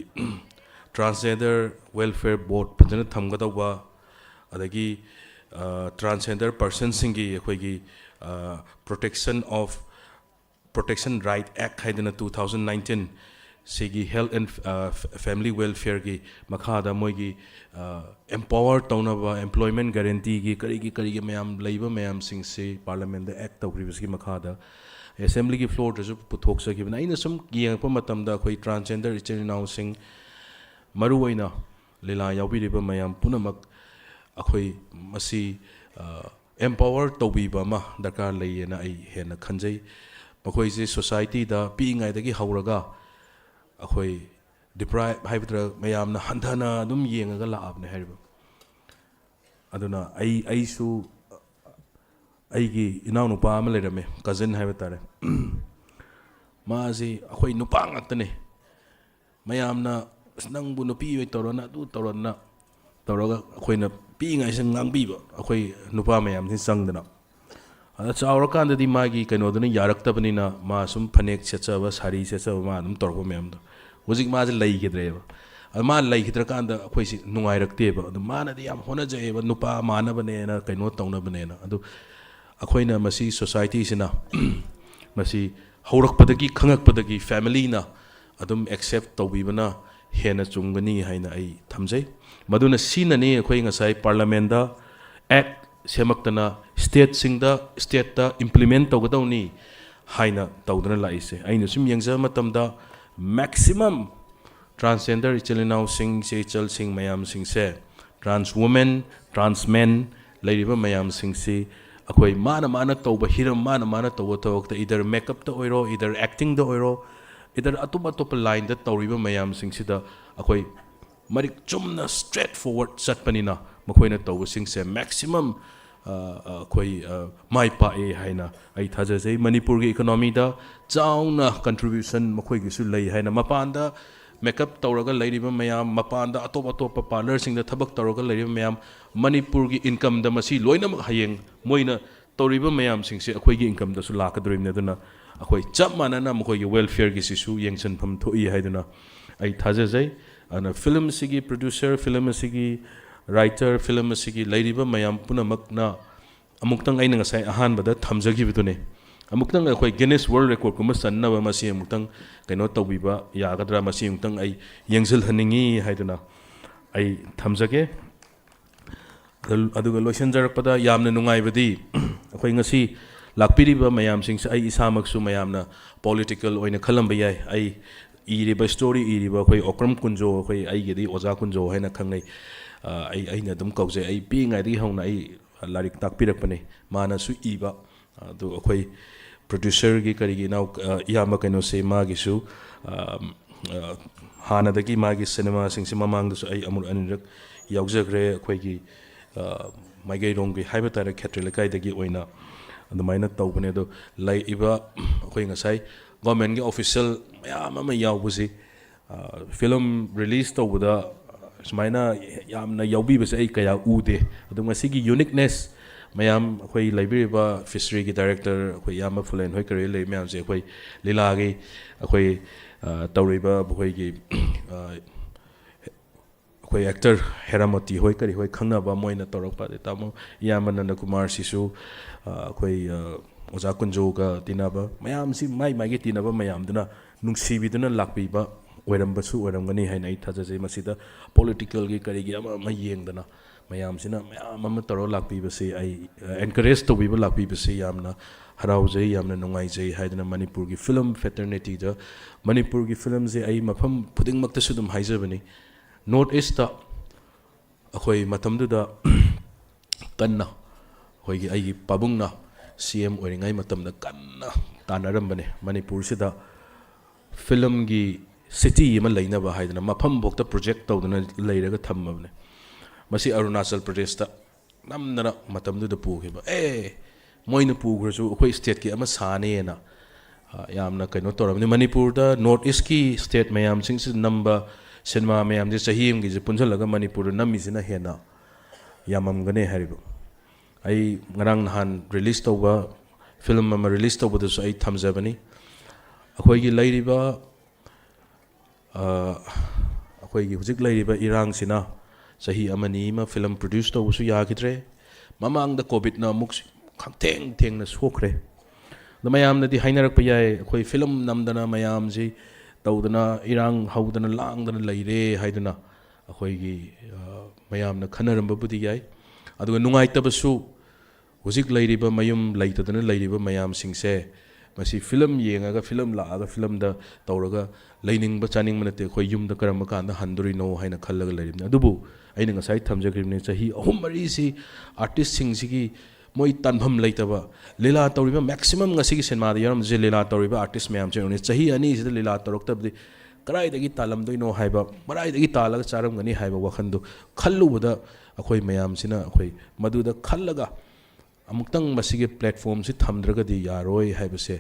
ट्रांसजेंडर वेलफेयर बोर्ड फजन थमगदौबा अदगी ट्रांसजेंडर पर्सन सिंगी अखोईगी प्रोटेक्शन राइट एक्ट हाइदना 2019 सिगी हेल्थ एंड फैमिली वेलफेयर की मखादा मोईगी एम्पावर तौनबा एम्प्लॉयमेंट गारंटी की करीगी मयाम लैबा मयाम सिंगसे पार्लियामेंट एक्ट तौग्रिबसकी मखादा असेंबली की फ्लोर दसु पुथोकसकिबना आइना सुम गियंगपा मतमदा अखोई ट्रांसजेंडर इचेनाउ सिंग मरुओइना लीला याउबिरिबा मयाम पुनमक अखोई मसी एम्पावर तौबीबा मा दरकार लैयेना आई हेना खंजै मखोइसे सोसाइटी दा पीइंगाइदगी हौरगा अखोई डिप्राइव हाइबद्रा मयामना हंधना दुम येंगागा लाबने हाइबा अदुना आईसु आईगी इनाउ नुपा अमा लेरमे कजिन हाइबा तारे माजी अखोई नुपा ngaktane मयामना नंगबु नुपी ओइ तौरना दु तौरना तौरगा अखोइना पीइंगाइसे ngangbीबा अखोई नुपा मयाम सिन संगदना अदा चावरकांददी मागी कइनोदना यारक्तबनिना मा सुम फनेक सेचबा सारी सेचबा मा दुम तौरबा मयामदो हुजिक माजे लैगिद्रेबा मा लैगिद्रकांदा अखोइसि नुंगाइरक्तेबा अदु मानदी याम होनाजैबा नुपा मानबनेना कइनो तौनबनेना अदु अखोइना मसी सोसाइटी सिना मसी हौरक्पदगी खंगक्पदगी फैमिलीना अदुम एक्सेप्ट तौबीबना हेना चुंगनी हाइना आई थमजै मदुना सीननी अखोइ ngasai पार्लियामेंट दा एक्ट सेमक्तना स्टेट दा इम्प्लीमेंट तौगदौनी हाइना तौदना लाइसे आइना सुम यंगजा मतमदा मैक्सिमम ट्रांसजेंडर इचलिनाउ सिंग सेचल सिंग मयाम सिंग से ट्रांस वुमेन ट्रांस मेन लेरिबा मयाम सिंग से अखोई माना तौबा हिरम माना तौबा तौकता इधर मेकअप दा ओइरो इधर एक्टिंग दा ओइरो इधर अतुप लाइन दा तौरिबा मयाम सिंग सिदा अखोई मरिक चुमना स्ट्रेट फॉरवर्ड चटपनिना मखोइना तौबा सिंग से मैक्सिमम अखोई माइ पाए हाइना आई थाजै मणिपुर की इकोनॉमी दा चाउना कंट्रीब्यूशन मखोइगिसु लई हाइना मपानदा मेकअप तौरगा लैरिबा मयाम मपानदा अतोप पार्लर सिंग दा थबक तौरगा लैरिबा मयाम मणिपुर की इनकम दा मसी लोइनमक हायेंग मोइना तौरिबा मयाम सिंगसे अखोइगी इनकम दसु लाकद्रिबने दुना अखोइ चप मानना मखोइगी वेलफेयर की सिसु यंगसनफम थोइ हाइदुना आई थाजै अना फिल्म सिगी प्रोड्यूसर फिल्म सिगी राइटर फिल्म सिगी लैरिबा मयाम पुनमकना अमुक्तंग आइना ngasai अहानबदा थमजगिबदुने ꯑꯃꯨꯛꯇꯪ ꯑꯩꯈꯣꯏ ꯒꯤꯅꯤꯁ ꯋꯥꯔꯜ ꯔꯦꯀꯣꯔꯗꯀꯨꯝꯕ ꯆꯟꯅꯕ ꯃꯁꯤ ꯑꯃꯨꯛꯇꯪ ꯀꯩꯅꯣ ꯇꯧꯕꯤꯕ ꯌꯥꯒꯗ꯭ꯔꯥ ꯃꯁꯤ ꯑꯃꯨꯛꯇꯪ ꯑꯩ ꯌꯦꯡꯁꯤꯜꯍꯟꯅꯤꯡꯉꯤ ꯍꯥꯏꯗꯨꯅ ꯑꯩ ꯊꯝꯖꯒꯦ ꯑꯗꯨꯒ ꯂꯣꯏꯁꯤꯟꯖꯔꯛꯄꯗ ꯌꯥꯝꯅ ꯅꯨꯡꯉꯥꯏꯕꯗꯤ ꯑꯩꯈꯣꯏ ꯉꯁꯤ ꯂꯥꯛꯄꯤꯔꯤꯕ ꯃꯌꯥꯝꯁꯤꯡꯁꯦ ꯑꯩ ꯏꯁꯥꯃꯛꯁꯨ ꯃꯌꯥꯝꯅ ꯄꯣꯂꯤꯇꯤꯀꯦꯜ ꯑꯣꯏꯅ ꯈꯜꯂꯝꯕ ꯌꯥꯏ ꯑꯩ ꯏꯔꯤꯕ ꯁ꯭ꯇꯣꯔꯤ ꯏꯔꯤꯕ ꯑꯩꯈꯣꯏ ꯑꯣꯀ꯭ꯔꯝ ꯀꯨꯟꯖꯣ ꯑꯩꯈꯣꯏ ꯑꯩꯒꯤꯗꯤ ꯑꯣꯖꯥ ꯀꯨꯟꯖꯣ ꯍꯥꯏꯅ ꯈꯪꯅꯩ ꯑꯩꯅ ꯑꯗꯨꯝ ꯀꯧꯖꯩ ꯑꯩ ꯄꯤꯛꯏꯉꯩꯗꯒꯤ ꯍꯧꯅ ꯑꯩ ꯂꯥꯏꯔꯤꯛ ꯇꯥꯛꯄꯤꯔꯛꯄꯅꯤ ꯃꯥꯅꯁꯨ ꯏꯕ ꯑꯗꯨ ꯑꯩꯈꯣꯏ ꯄ꯭ꯔꯣꯗ꯭ꯌꯨꯁꯔꯒꯤ ꯀꯔꯤꯒꯤ ꯏꯌꯥꯝꯕ ꯀꯩꯅꯣꯁꯦ ꯃꯥꯒꯤꯁꯨ ꯍꯥꯟꯅꯗꯒꯤ ꯃꯥꯒꯤ ꯁꯤꯅꯦꯃꯥꯁꯤꯡꯁꯦ ꯃꯃꯥꯡꯗꯁꯨ ꯑꯩ ꯑꯃꯨꯛ ꯑꯅꯤꯔꯛ ꯌꯥꯎꯖꯈ꯭ꯔꯦ ꯑꯩꯈꯣꯏꯒꯤ ꯃꯥꯏꯀꯩꯔꯣꯝꯒꯤ ꯍꯥꯏꯕ ꯇꯥꯔꯦ ꯈꯦꯇ꯭ꯔꯤ ꯂꯩꯀꯥꯏꯗꯒꯤ ꯑꯣꯏꯅ ꯑꯗꯨꯃꯥꯏꯅ ꯇꯧꯕꯅꯦ ꯑꯗꯣ ꯂꯩꯔꯤꯕ ꯑꯩꯈꯣꯏ ꯉꯁꯥꯏ ꯒꯣꯔꯃꯦꯟꯒꯤ ꯑꯣꯐꯤꯁꯤꯌꯦꯜ ꯃꯌꯥꯝ ꯑꯃ ꯌꯥꯎꯕꯁꯤ ꯐꯤꯂꯝ ꯔꯤꯂꯤꯁ ꯇꯧꯕꯗ ꯁꯨꯃꯥꯏꯅ ꯌꯥꯝꯅ ꯌꯥꯎꯕꯤꯕꯁꯦ ꯑꯩ ꯀꯌꯥ ꯎꯗꯦ ꯑꯗꯣ ꯃꯁꯤꯒꯤ ꯌꯨꯅꯤꯛꯅꯦꯁ ꯃꯌꯥꯝ ꯑꯩꯈꯣꯏ ꯂꯩꯕꯤꯔꯤꯕ ꯐꯤꯁꯔꯤꯒꯤ ꯗꯥꯏꯔꯦꯛꯇꯔ ꯑꯩꯈꯣꯏ ꯏꯌꯥꯝꯕ ꯐꯨꯂꯦꯟ ꯍꯣꯏ ꯀꯔꯤ ꯂꯩ ꯃꯌꯥꯝꯁꯦ ꯑꯩꯈꯣꯏ ꯂꯤꯂꯥꯒꯤ ꯑꯩꯈꯣꯏ ꯇꯧꯔꯤꯕ ꯑꯩꯈꯣꯏꯒꯤ ꯑꯩꯈꯣꯏ ꯑꯦꯛꯇꯔ ꯍꯦꯔꯥꯃꯣꯇꯤ ꯍꯣꯏ ꯀꯔꯤ ꯍꯣꯏ ꯈꯪꯅꯕ ꯃꯣꯏꯅ ꯇꯧꯔꯛꯄ ꯑꯗꯩ ꯇꯥꯃꯣ ꯏꯌꯥꯝꯕ ꯅꯟꯗꯀꯨꯃꯥꯔꯁꯤꯁꯨ ꯑꯩꯈꯣꯏ ꯑꯣꯖꯥ ꯀꯨꯟꯖꯣꯒ ꯇꯤꯟꯅꯕ ꯃꯌꯥꯝꯁꯤ ꯃꯥꯒꯤ ꯇꯤꯟꯅꯕ ꯃꯌꯥꯝꯗꯨꯅ ꯅꯨꯡꯁꯤꯕꯤꯗꯨꯅ ꯂꯥꯛꯄꯤꯕ ꯑꯣꯏꯔꯝꯕꯁꯨ ꯑꯣꯏꯔꯝꯒꯅꯤ ꯍꯥꯏꯅ ꯑꯩ ꯊꯥꯖꯖꯩ ꯃꯁꯤꯗ ꯄꯣꯂꯤꯇꯤꯀꯦꯜꯒꯤ ꯀꯔꯤꯒꯤ ꯑꯃ ꯌꯦꯡꯗꯅ ꯃꯌꯥꯝꯁꯤꯅ ꯃꯌꯥꯝ ꯑꯃ ꯇꯧꯔ ꯂꯥꯛꯄꯤꯕꯁꯤ ꯑꯩ ꯑꯦꯟꯀꯔꯦꯖ ꯇꯧꯕꯤꯕ ꯂꯥꯛꯄꯤꯕꯁꯤ ꯌꯥꯝꯅ ꯍꯔꯥꯎꯖꯩ ꯌꯥꯝꯅ ꯅꯨꯡꯉꯥꯏꯖꯩ ꯍꯥꯏꯗꯅ ꯃꯅꯤꯄꯨꯔꯒꯤ ꯐꯤꯂꯝ ꯐꯦꯇꯔꯅꯤꯇꯤꯗ ꯃꯅꯤꯄꯨꯔꯒꯤ ꯐꯤꯂꯝꯁꯦ ꯑꯩ ꯃꯐꯝ ꯈꯨꯗꯤꯡꯃꯛꯇꯁꯨ ꯑꯗꯨꯝ ꯍꯥꯏꯖꯕꯅꯤ ꯅꯣꯔꯠ ꯏꯁꯇ ꯑꯩꯈꯣꯏ ꯃꯇꯝꯗꯨꯗ ꯀꯟꯅ ꯑꯩꯈꯣꯏꯒꯤ ꯑꯩꯒꯤ ꯄꯥꯕꯨꯡꯅ CM ꯑꯣꯏꯔꯤꯉꯩ ꯃꯇꯝꯗ ꯀꯟꯅ ꯇꯥꯟꯅꯔꯝꯕꯅꯦ ꯃꯅꯤꯄꯨꯔꯁꯤꯗ ꯐꯤꯂꯝꯒꯤ ꯁꯤꯇꯤ ꯑꯃ ꯂꯩꯅꯕ ꯍꯥꯏꯗꯅ ꯃꯐꯝꯐꯥꯎꯇ ꯄ꯭ꯔꯣꯖꯦꯛ ꯇꯧꯗꯨꯅ ꯂꯩꯔꯒ ꯊꯝꯃꯕꯅꯦ ꯃꯁꯤ ꯑꯔꯨꯅꯥꯆꯜ ꯄ꯭ꯔꯗꯦꯁꯇ ꯅꯝꯗꯅ ꯃꯇꯝꯗꯨꯗ ꯄꯨꯈꯤꯕ ꯃꯣꯏꯅ ꯄꯨꯈ꯭ꯔꯁꯨ ꯑꯩꯈꯣꯏ ꯁ꯭ꯇꯦꯠꯀꯤ ꯑꯃ ꯁꯥꯅꯦꯅ ꯌꯥꯝꯅ ꯀꯩꯅꯣ ꯇꯧꯔꯕꯅꯤ ꯃꯅꯤꯄꯨꯔꯗ ꯅꯣꯔꯠ ꯏꯁꯀꯤ ꯁ꯭ꯇꯦꯠ ꯃꯌꯥꯝꯁꯤꯡꯁꯤ ꯅꯝꯕ ꯁꯤꯅꯦꯃꯥ ꯃꯌꯥꯝꯁꯦ ꯆꯍꯤ ꯑꯃꯒꯤꯁꯦ ꯄꯨꯟꯁꯤꯜꯂꯒ ꯃꯅꯤꯄꯨꯔꯗ ꯅꯝꯃꯤꯁꯤꯅ ꯍꯦꯟꯅ ꯌꯥꯝꯃꯝꯒꯅꯤ ꯍꯥꯏꯔꯤꯕ ꯑꯩ ꯉꯔꯥꯡ ꯅꯍꯥꯟ ꯔꯤꯂꯤꯁ ꯇꯧꯕ ꯐꯤꯂꯝ ꯑꯃ ꯔꯤꯂꯤꯁ ꯇꯧꯕꯗꯁꯨ ꯑꯩ ꯊꯝꯖꯕꯅꯤ ꯑꯩꯈꯣꯏꯒꯤ ꯂꯩꯔꯤꯕ ꯑꯩꯈꯣꯏꯒꯤ ꯍꯧꯖꯤꯛ ꯂꯩꯔꯤꯕ ꯏꯔꯥꯡꯁꯤꯅ ꯆꯍꯤ ꯑꯃꯅꯤ ꯑꯃ ꯐꯤꯂꯝ ꯄ꯭ꯔꯣꯗ꯭ꯌꯨꯁ ꯇꯧꯕꯁꯨ ꯌꯥꯈꯤꯗ꯭ꯔꯦ ꯃꯃꯥꯡꯗ ꯀꯣꯚꯤꯗꯅ ꯑꯃꯨꯛ ꯊꯦꯡꯅ ꯁꯣꯛꯈ꯭ರೆ ꯑꯗꯣ ꯃꯌꯥꯝꯅꯗꯤ ꯍꯥꯏꯅꯔꯛꯄ ꯌꯥꯏ ꯑꯩꯈꯣꯏ ꯐꯤꯂꯝ ꯅꯝꯗꯅ ꯃꯌꯥꯝꯁꯤ ꯇꯧꯗꯅ ꯏꯔꯥꯡ ꯍꯧꯗꯅ ꯂꯥꯡꯗꯅ ꯂꯩꯔꯦ ꯍꯥꯏꯗꯨꯅ ꯑꯩꯈꯣꯏꯒꯤ ꯃꯌꯥꯝꯅ ꯈꯟꯅꯔꯝꯕꯕꯨꯗꯤ ꯌꯥꯏ ꯑꯗꯨꯒ ꯅꯨꯡꯉꯥꯏꯇꯕꯁꯨ ꯍꯧꯖꯤꯛ ꯂꯩꯔꯤꯕ ꯃꯌꯨꯝ ꯂꯩꯇꯗꯅ ꯂꯩꯔꯤꯕ ꯃꯌꯥꯝꯁꯤꯡꯁꯦ ꯃꯁꯤ ꯐꯤꯂꯝ ꯌꯦꯡꯉꯒ ꯐꯤꯂꯝ ꯂꯥꯛꯑꯒ ꯐꯤꯂꯝꯗ ꯇꯧꯔꯒ ꯂꯩꯅꯤꯡꯕ ꯆꯥꯅꯤꯡꯕ ꯅꯠꯇꯦ ꯑꯩꯈꯣꯏ ꯌꯨꯝꯗ ꯀꯔꯝꯕ ꯀꯥꯟꯗ ꯍꯟꯗꯣꯔꯤꯅꯣ ꯍꯥꯏꯅ ꯈꯜꯂꯒ ꯂꯩꯔꯤꯕꯅꯤ ꯑꯗꯨꯕꯨ ꯑꯩꯅ ꯉꯁꯥꯏ ꯊꯝꯖꯈ꯭ꯔꯤꯕꯅꯤ ꯆꯍꯤ 3-4ꯁꯤ ꯑꯥꯔꯇꯤꯁꯁꯤꯡꯁꯤꯒꯤ ꯃꯣꯏ ꯇꯥꯟꯐꯝ ꯂꯩꯇꯕ ꯂꯤꯂꯥ ꯇꯧꯔꯤꯕ ꯃꯦꯛꯁꯤꯃꯝ ꯉꯁꯤꯒꯤ ꯁꯤꯅꯦꯃꯥꯗ ꯌꯥꯎꯔꯝꯕꯁꯦ ꯂꯤꯂꯥ ꯇꯧꯔꯤꯕ ꯑꯥꯔꯇꯤꯁ ꯃꯌꯥꯝꯁꯦ ꯌꯥꯎꯔꯝꯅꯤ ꯆꯍꯤ 2ꯁꯤꯗ ꯂꯤꯂꯥ ꯇꯧꯔꯛꯇꯕꯗꯤ ꯀꯗꯥꯏꯗꯒꯤ ꯇꯥꯜꯂꯝꯗꯣꯏꯅꯣ ꯍꯥꯏꯕ ꯀꯗꯥꯏꯗꯒꯤ ꯇꯥꯜꯂꯒ ꯆꯥꯔꯝꯒꯅꯤ ꯍꯥꯏꯕ ꯋꯥꯈꯟꯗꯨ ꯈꯜꯂꯨꯕꯗ ꯑꯩꯈꯣꯏ ꯃꯌꯥꯝꯁꯤꯅ ꯑꯩꯈꯣꯏ ꯃꯗꯨꯗ ꯈꯜꯂꯒ ꯑꯃꯨꯛꯇꯪ ꯃꯁꯤꯒꯤ ꯄ꯭ꯂꯦꯠꯐꯣꯝꯁꯤ ꯊꯝꯗ꯭ꯔꯒꯗꯤ ꯌꯥꯔꯣꯏ ꯍꯥꯏꯕꯁꯦ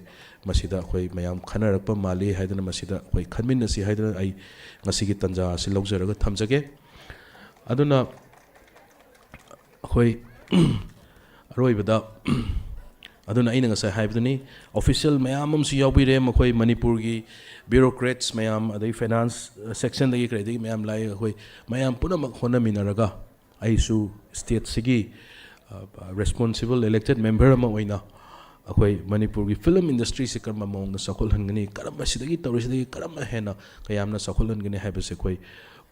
ꯃꯁꯤꯗ ꯑꯩꯈꯣꯏ ꯃꯌꯥꯝ ꯈꯟꯅꯔꯛꯄ ꯃꯥꯜꯂꯤ ꯍꯥꯏꯗꯅ ꯃꯁꯤꯗ ꯑꯩꯈꯣꯏ ꯈꯟꯃꯤꯟꯅꯁꯤ ꯍꯥꯏꯗꯅ ꯑꯩ ꯉꯁꯤꯒꯤ ꯇꯥꯟꯖꯥ ꯑꯁꯤ ꯂꯧꯖꯔꯒ ꯊꯝꯖꯒꯦ ꯑꯗꯨꯅ ꯑꯩꯈꯣꯏ ꯑꯔꯣꯏꯕꯗ ꯑꯗꯨꯅ ꯑꯩꯅ ꯉꯁꯥꯏ ꯍꯥꯏꯕꯗꯨꯅꯤ ꯑꯣꯐꯤꯁꯤꯌꯦꯜ ꯃꯌꯥꯝ ꯑꯃꯁꯨ ꯌꯥꯎꯕꯤꯔꯦ ꯃꯈꯣꯏ ꯃꯅꯤꯄꯨꯔꯒꯤ ꯕ꯭ꯌꯨꯔꯣꯀ꯭ꯔꯦꯠꯁ ꯃꯌꯥꯝ ꯑꯗꯩ ꯐꯥꯏꯅꯥꯟꯁ ꯁꯦꯛꯁꯟꯗꯒꯤ ꯀꯔꯤꯗꯒꯤ ꯃꯌꯥꯝ ꯂꯥꯛꯑꯦ ꯑꯩꯈꯣꯏ ꯃꯌꯥꯝ ꯄꯨꯝꯅꯃꯛ ꯍꯣꯠꯅꯃꯤꯟꯅꯔꯒ ꯑꯩꯁꯨ ꯁ꯭ꯇꯦꯠꯁꯤꯒꯤ ꯔꯦꯁꯄꯣꯟꯁꯤꯕꯜ ꯏꯂꯦꯛꯇꯦꯠ ꯃꯦꯝꯕꯔ ꯑꯃ ꯑꯣꯏꯅ ꯑꯩꯈꯣꯏ ꯃꯅꯤꯄꯨꯔꯒꯤ ꯐꯤꯂꯝ ꯏꯟꯗꯁꯇ꯭ꯔꯤꯁꯤ ꯀꯔꯝꯕ ꯃꯑꯣꯡꯗ ꯆꯥꯎꯈꯠꯍꯟꯒꯅꯤ ꯀꯔꯝꯕ ꯁꯤꯗꯒꯤ ꯇꯧꯔꯤꯁꯤꯗꯒꯤ ꯀꯔꯝꯕ ꯍꯦꯟꯅ ꯀꯌꯥꯝꯅ ꯆꯥꯎꯈꯠꯍꯟꯒꯅꯤ ꯍꯥꯏꯕꯁꯦ ꯑꯩꯈꯣꯏ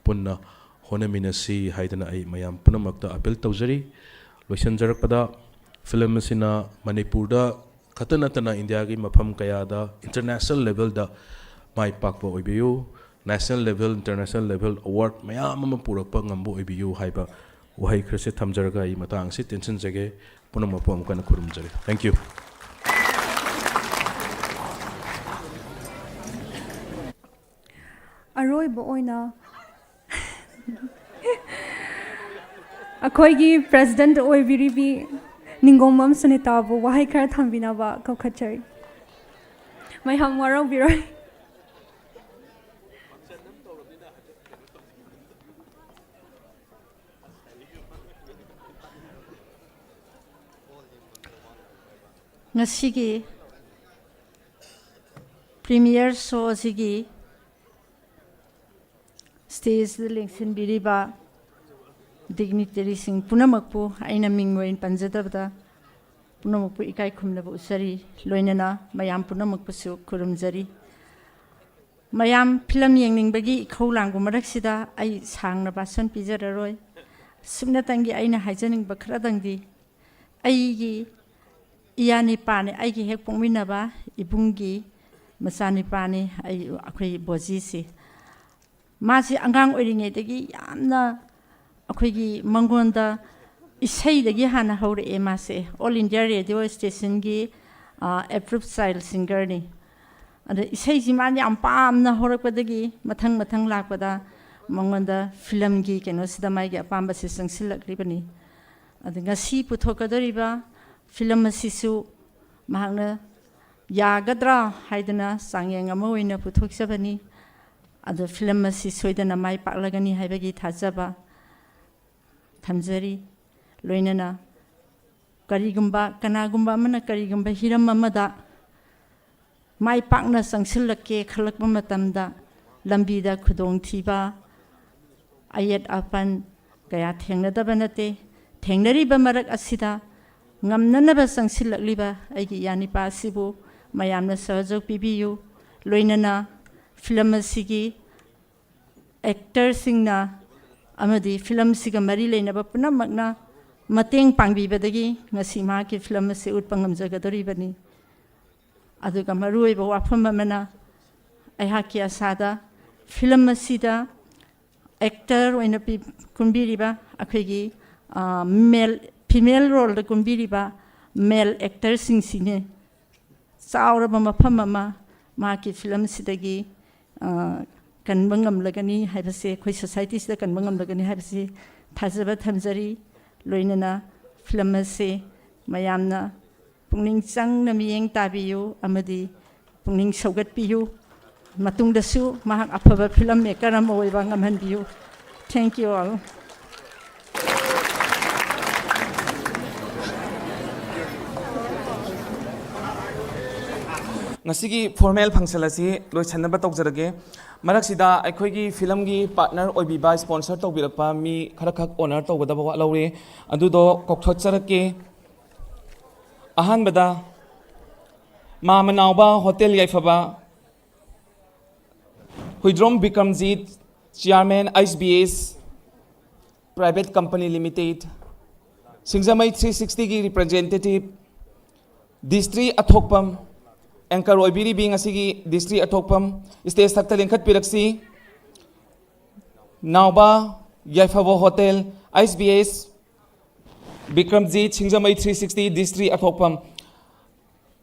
ꯄꯨꯟꯅ ꯍꯣꯠꯅꯃꯤꯟꯅꯁꯤ ꯍꯥꯏꯗꯅ ꯑꯩ ꯃꯌꯥꯝ ꯄꯨꯝꯅꯃꯛꯇ ꯑꯄꯤꯜ ꯇꯧꯖꯔꯤ ꯂꯣꯏꯁꯤꯟꯖꯔꯛꯄꯗ ꯐꯤꯂꯝ ꯑꯁꯤꯅ ꯃꯅꯤꯄꯨꯔꯗ ꯈꯛꯇ ꯅꯠꯇꯅ ꯏꯟꯗꯤꯌꯥꯒꯤ ꯃꯐꯝ ꯀꯌꯥꯗ ꯏꯟꯇꯔꯅꯦꯁꯅꯦꯜ ꯂꯦꯚꯦꯜꯗ ꯃꯥꯏ ꯄꯥꯛꯄ ꯑꯣꯏꯕꯤꯌꯨ national level international level award ꯃꯌꯥꯝ ꯑꯃ ꯄꯨꯔꯛꯄ ꯉꯝꯕ ꯑꯣꯏꯕꯤꯌꯨ ꯍꯥꯏꯕ ꯋꯥꯍꯩ ꯈꯔꯁꯦ ꯊꯝꯖꯔꯒ ꯑꯩ ꯃꯇꯥꯡ ꯑꯁꯤ ꯇꯦꯟꯁꯤꯟꯖꯒꯦ ꯄꯨꯝꯅꯃꯛꯄꯨ ꯑꯃꯨꯛ ꯍꯟꯅ ꯈꯨꯔꯨꯝꯖꯔꯤ ꯊꯦꯡꯛ ꯌꯨ ꯑꯔꯣꯏꯕ ꯑꯣꯏꯅ ꯑꯩꯈꯣꯏꯒꯤ ꯄ꯭ꯔꯦꯁꯤꯗꯦꯟꯠ ꯑꯣꯏꯕꯤꯔꯤꯕꯤ ꯅꯤꯡꯒꯣꯝꯕꯝ ꯁꯨꯅꯤꯇꯥꯕꯨ ꯋꯥꯍꯩ ꯈꯔ ꯊꯝꯕꯤꯅꯕ ꯀꯧꯈꯠꯆꯔꯤ ꯃꯌꯥꯝ ꯋꯥꯔꯧꯕꯤꯔꯣꯏ ꯉꯁꯤꯒꯤ ꯄ꯭ꯔꯤꯃꯤꯌꯔ ꯁꯣ ꯑꯁꯤꯒꯤ ꯁ꯭ꯇꯦꯖꯗ ꯂꯦꯡꯁꯤꯟꯕꯤꯔꯤꯕ ꯗꯤꯒꯅꯤꯇꯔꯤꯁꯤꯡ ꯄꯨꯝꯅꯃꯛꯄꯨ ꯑꯩꯅ ꯃꯤꯡ ꯑꯣꯏꯅ ꯄꯟꯖꯗꯕꯗ पुनमकपु इकाई खुमनबु उसरी लोइनना मयाम पुनमकपुसु खुरुमजरी मयाम फिल्म येंगनिंगबगी इखौलांगु मरक्सिदा आई सांगना बासन पिजररोय सुमनतंगी आइना हाइजनिंगबा खरादंगी आईगी इयानी पाने आईगी हेक पोंमिनबा इबुंगी मसानी पाने आई अखोई बोजीसी मासी अंगांग ओइरिङेदगी यामना अखोइगी मंगोंदा इसैदगी हाना हौरे मासे ऑल इंडिया रेडियो स्टेशन की एप्रूव चाइल्ड सिंगर ने अदे इसैजी मान याम पामना होरकपदगी मथंग मथंग लाकपदा मंगोंदा फिल्म की केनो सिदा माइगी अपाम्बा से संसिलक्रिबनी अदे ngasi पुथोकदरिबा फिल्म सिसु महांगना यागद्रा हाइदना सांगयंग अमा ओइना पुथोकसबनी अदे फिल्म सि सोइदना माइ पाकलगनी हाइबगी थाजबा थमजरी लोइनना करीगुम्बा कनागुम्बा अमना करीगुम्बा हिरम अमदा माइ पाकना संसिलक्के खलकबा मतमदा लंबीदा खुदोंग थीबा आयत अपन कया थेंगनदबा नते थेंगनरिबा मरक असिदा ngamnanaba sangsilakliba aigi yanipa sibu mayamna सहयोग पिबियु लोइनना फिल्म सिगी एक्टर सिंगना अमदी फिल्म सिगा मरी लेनबा पुनमकना मतेंग पांगबिबदगी ngasi ma ki film se utpangam jagadoribani aduga maruiba wafam amana aihaki asada film sida actor oina pi kumbiriba akhigi male female role da kumbiriba male actor singsine sauraba mafam ama ma ki film sidagi kanbangam lagani haibase khoi society sida kanbangam lagani haibase thajaba thamjari लोइनना फिल्म से मयामना पुंगनिंग चंगना मियेंग ताबियु अमदी पुंगनिंग सौगतपियु मतुंगदसु महाक अफबा फिल्म मेकर अमा ओइबा ngamhanbiyu thank you all ngasigi formal function asi loisanaba tawjarage marak akhoi film gi partner oibiba sponsor tawbirakpa mi kharakhak honor tawgadaba wa lawre adudo kokthotjarake ahanbada mamanawba hotel yaifaba huidrom bikramjit chairman SBS private company limited singzamai 360 gi representative district athokpam anchor oibiri being asigi district atokpam stage sakta lengkhat piraksi nauba yaifavo hotel SBS bikramjit singzamai 360 district atokpam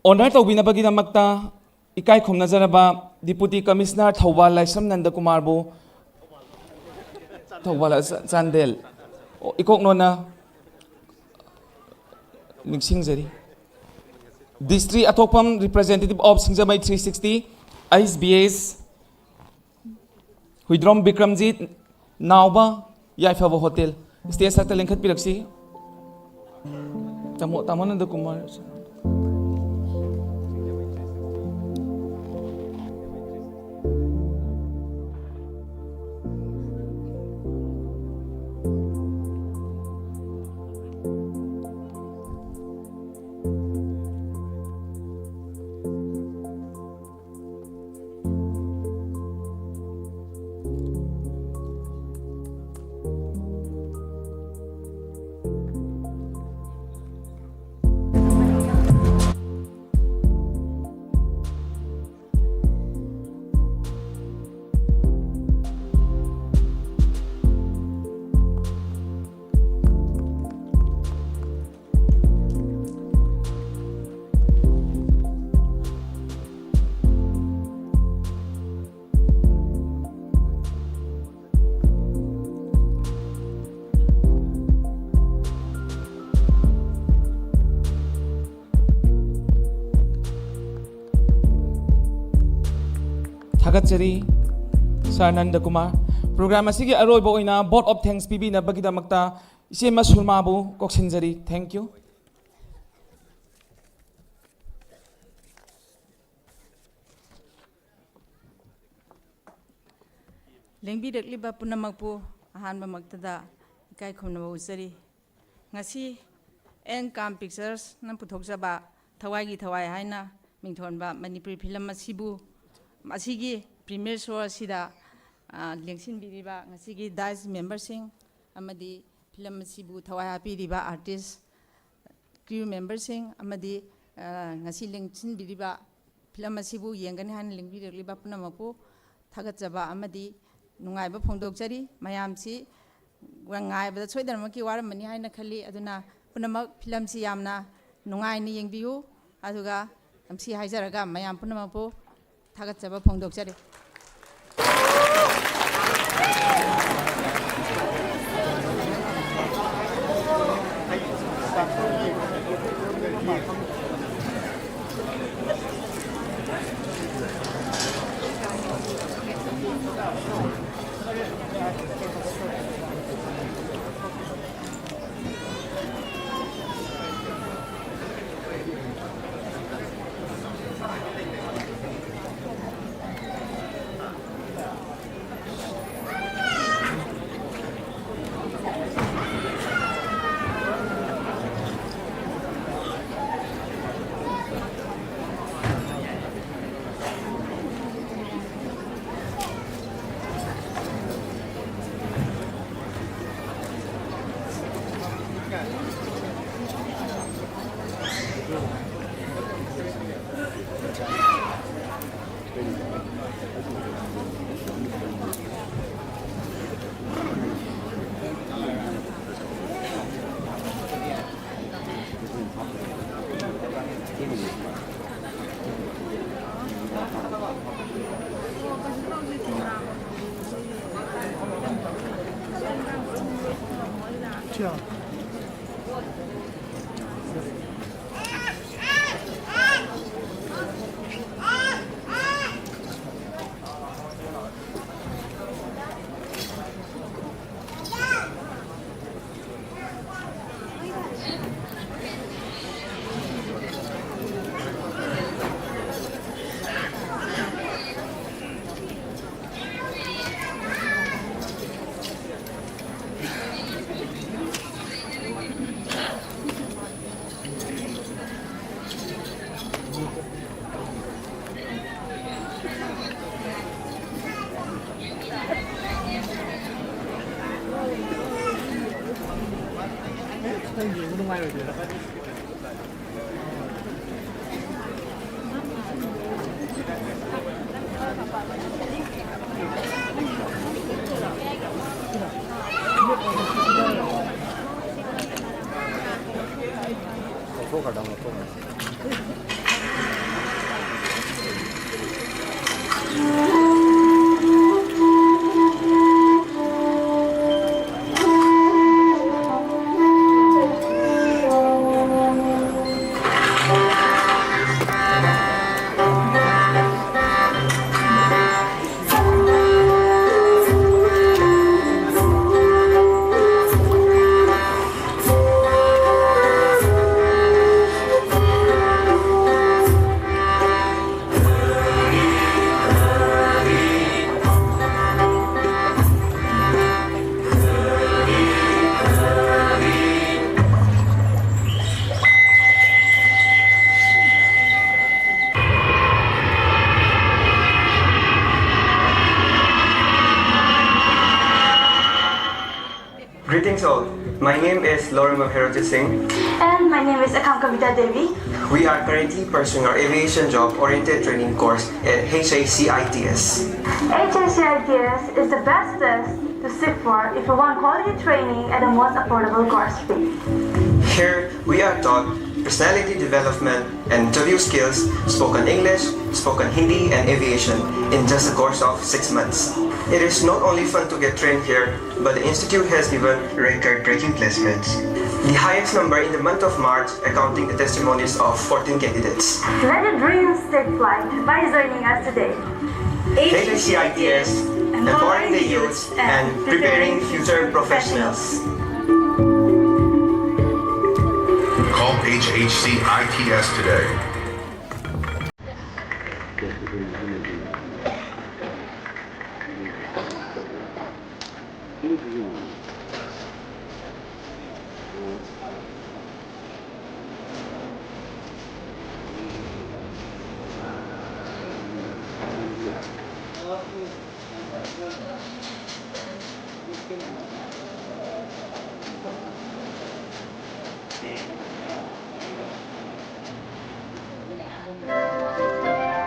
honor tawbinabagi namakta ikai khomnajaraba deputy commissioner Thawal Laisam Nandakumar bu Thawal Chandel ikoknona ningsingjari District Atokpam representative of Singzamai 360 SBS Huidrom Bikramjit Nauba Yaifavo Hotel Stage Sakta Lengkhat Piraksi Tamo Nandakumar Thagatsari Sir Nandakumar program asigi aroiba oina board of thanks pibi na bagidamakta isema sulmabu koksinjari thank you lengbi dekliba punamakpu ahanba maktada ikai khomna uzari ngasi N-kambt Pictures นั้นพุทธกษบะทวายกีทวายให้นะมิงทอนบะมันนี่ฟิล์มมาสิบูมาสิกีพรีเมียร์โชว์สิดาเลี้ยงสินบีรีบะมาสิกีได้เมมเบอร์สิงอามาดีฟิล์มมาสิบูทวายฮาปีรีบะอาร์ติสครูเมมเบอร์สิงอามาดีมาสิเลี้ยงสินบีรีบะฟิล์มมาสิบูยังกันให้เลี้ยงบีรีบะปุ่นมาปูทักษบะอามาดีนุ่งไงบะพงดกจรีมายามสิวันไงบะช่วยเดินมากี่วันมันนี่ให้นักขลีอดุนาปุ่นมาฟิล์มสิยามนะนุ่งไงนี่ยังบิวอาดุกะMC ให้จาระกันมายามปุ่นมาปูทักษบะพงดกจรีGreetings all. My name is Lauren Mahiroti Singh. And my name is N-kambt Devi. We are currently pursuing our aviation job-oriented training course at HACITS. HACITS is the best test to seek for if you want quality training at the most affordable course fee. Here, we are taught personality development and interview skills, spoken English, spoken Hindi, and aviation in just a course of 6 months. It is not only fun to get trained here, but the institute has given record-breaking placements. The highest number in the month of March, accounting the testimonies of 14 candidates. Let your dreams take flight by joining us today. HACITS, empowering the youth and preparing future professionals. Call HACITS today.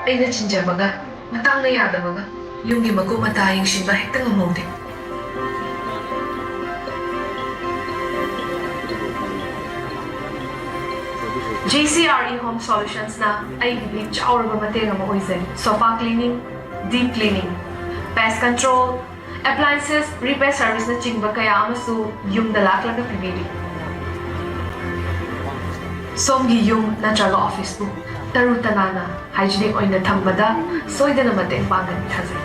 ꯑꯩꯅ ꯆꯤꯟꯖꯕꯒ ꯃꯇꯥꯡꯅ ꯌꯥꯗꯕꯒ ꯌꯨꯝꯒꯤ ꯃꯀꯨꯞ ꯃꯇꯥ ꯌꯦꯡꯁꯤꯟꯕ ꯍꯦꯛꯇ ꯉꯝꯍꯧꯗꯦ JCRE Home Solutions na aigidi chauraba mateng ama oise sofa cleaning, deep cleaning, pest control, appliances repair service na chingba kaya amasu yung dalak-laga pibili. Somgi yung natraga office bu taru tanana hygienic oina thambada soidana mateng pangan thazai.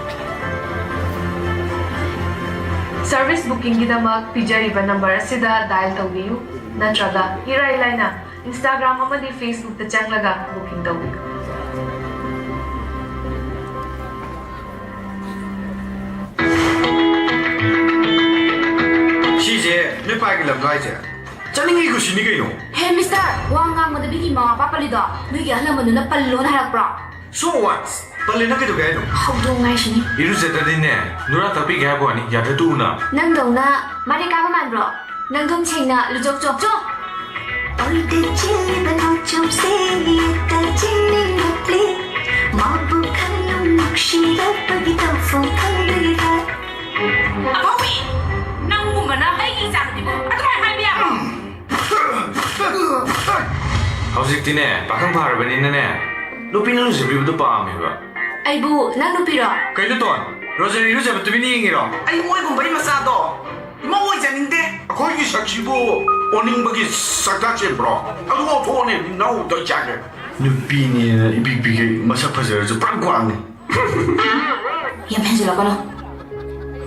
Service booking gidamak pijariba number asida dial tawbiyu natraga irai na Instagram amadi Facebook ta changlaga booking tawbiyu. 시제 내 빠기람 가이제 짜닝이 그 시니게요 Hey, Mister, wangang mo dabi ki mga papalido. Nugi alam mo na pallo na harap bro. So what 빨리 나게도 가요 Hawdong ngay siya ni. 이루세다리네 누나 답이 가고 아니 야다두나 Nang daw na, marika ka man bro. Nang dong ching na lujok chok chok. Olde chili banaw chop se ta chili mukli. Mabukan yung mukshi da pagitaw fong kandali ha. Abawi! Nang mumana ay isang tipo. At kaya kaya hꯧꯖꯤꯛꯇꯤꯅꯦ ꯄꯥꯈꯪ ꯐꯥꯔꯕꯅꯤꯅꯅꯦ ꯅꯨꯄꯤꯅ ꯂꯨꯖꯕꯤꯕꯗꯣ ꯄꯥꯝꯃꯦꯕ Aibu, nang nupiro. ꯀꯩꯅꯣ ꯇꯣꯟ ꯔꯣꯖꯔꯤ ꯂꯨꯖꯕ ꯇꯨꯃꯤꯟꯅ ꯌꯦꯡꯉꯤꯔꯣ ꯑꯩ ꯃꯣꯏꯒꯨꯝꯕꯒꯤ ꯃꯆꯥꯗꯣ ꯏꯃꯧ ꯑꯣꯏꯖꯅꯤꯡꯗꯦ ꯑꯩꯈꯣꯏꯒꯤ ꯁꯛꯁꯤꯕꯨ ꯑꯣꯅꯤꯡꯕꯒꯤ ꯁꯛꯇꯥ ꯆꯦꯟꯕ꯭ꯔꯣ ꯑꯗꯨ ꯉꯧꯊꯣꯛꯑꯣꯅꯦ ꯅꯧꯗꯣ ꯆꯥꯒꯦ ꯅꯨꯄꯤꯅꯦꯅ ꯏꯄꯤꯛꯄꯤꯒꯩ ꯃꯁꯛ ꯐꯖꯔꯁꯨ ꯄꯨꯔꯥ ꯒ꯭ꯋꯥꯡꯅꯤ Yam hensilakano.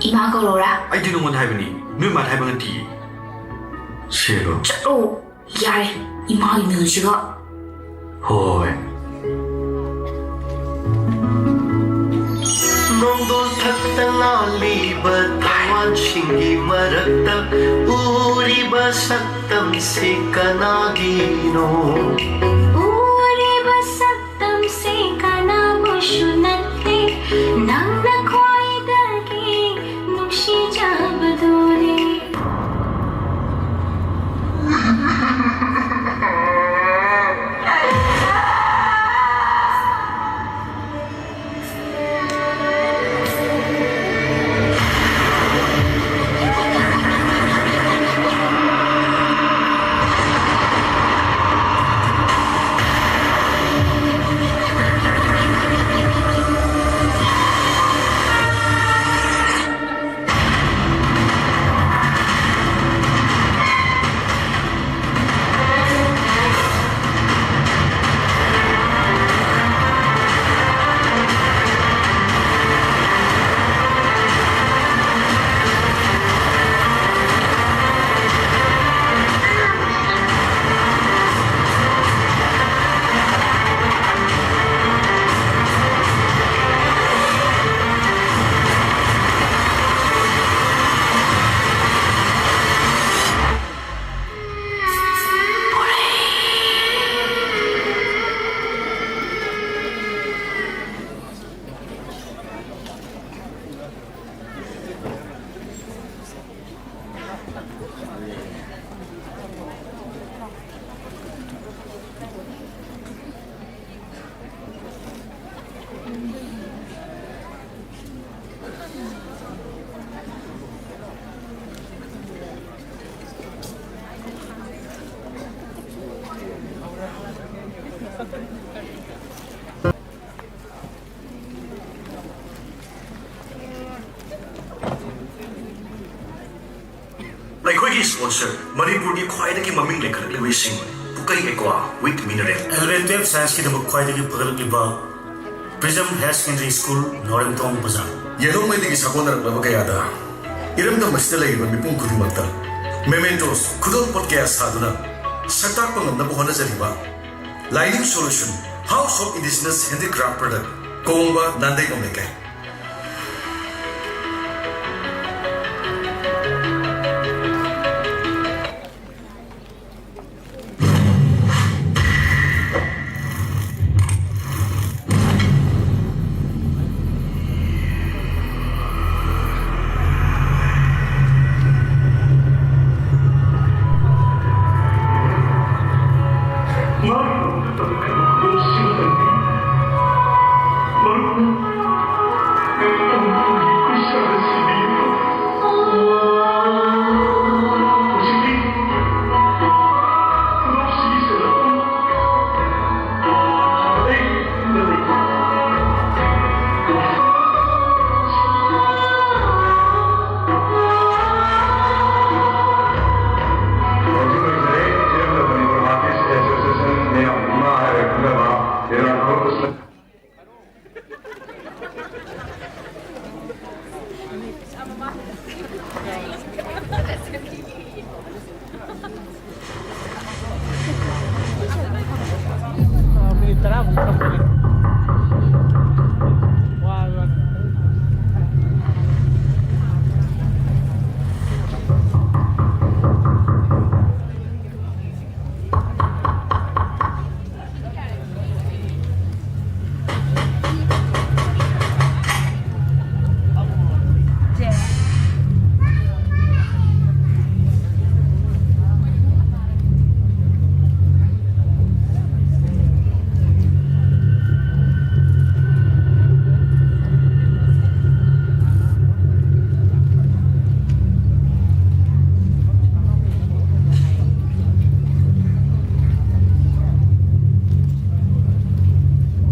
Ima kaulora. ꯑꯩꯗꯤ ꯅꯉꯣꯟꯗ ꯍꯥꯏꯕꯅꯤ ꯅꯣꯏ ꯃꯥꯗ ꯍꯥꯏꯕ ꯅꯠꯇꯤꯌꯦ ꯁꯦꯔꯣ Oh, yare. Ima inusiga. ꯍꯣꯏ Nongdol thakta laliba tawanshingi marakta uriba saktam se kanagino Uri basaktam se kanabushunate nang nakwai dagi nungshi jabadore. ꯑꯩꯈꯣꯏꯒꯤ ꯁ꯭ꯄꯣꯟꯁꯔ ꯃꯅꯤꯄꯨꯔꯒꯤ ꯈ꯭ꯋꯥꯏꯗꯒꯤ ꯃꯃꯤꯡ ꯂꯩꯈꯠꯂꯛꯂꯤꯕꯁꯤꯡ ꯄꯨꯀꯩ ꯑꯦꯀ꯭ꯋꯥ ꯋꯤꯠ ꯃꯤꯅꯔꯦꯜ 11th ꯁꯥꯏꯟꯁꯀꯤꯗꯃꯛ ꯈ꯭ꯋꯥꯏꯗꯒꯤ ꯐꯒꯠꯂꯛꯂꯤꯕ ꯄ꯭ꯔꯤꯖꯝ ꯍꯥꯌꯔ ꯁꯦꯀꯦꯟꯗꯔꯤ ꯁ꯭ꯀꯨꯜ ꯅꯣꯔꯦꯝꯊꯣꯡ ꯕꯖꯥꯔ ꯌꯦꯜꯂꯣꯡꯉꯩꯗꯒꯤ ꯁꯥꯒꯣꯟꯅꯔꯛꯂꯕ ꯀꯌꯥꯗ ꯏꯔꯝꯗꯝ ꯑꯁꯤꯗ ꯂꯩꯔꯤꯕ ꯃꯤꯄꯨꯝ ꯈꯨꯗꯤꯡꯃꯛꯇ ꯃꯦꯃꯦꯟꯇꯣꯁ ꯈꯨꯗꯣꯜꯄꯣꯠ ꯀꯌꯥ ꯁꯥꯗꯨꯅ ꯁꯛꯇꯥꯛꯄ ꯉꯝꯅꯕ ꯍꯣꯠꯅꯖꯔꯤꯕ ꯂꯥꯏꯅꯤꯡ solution house of indigenous handicraft product ꯀꯣꯡꯕ ꯅꯥꯟꯗꯩꯉꯝ ꯂꯩꯀꯥꯏ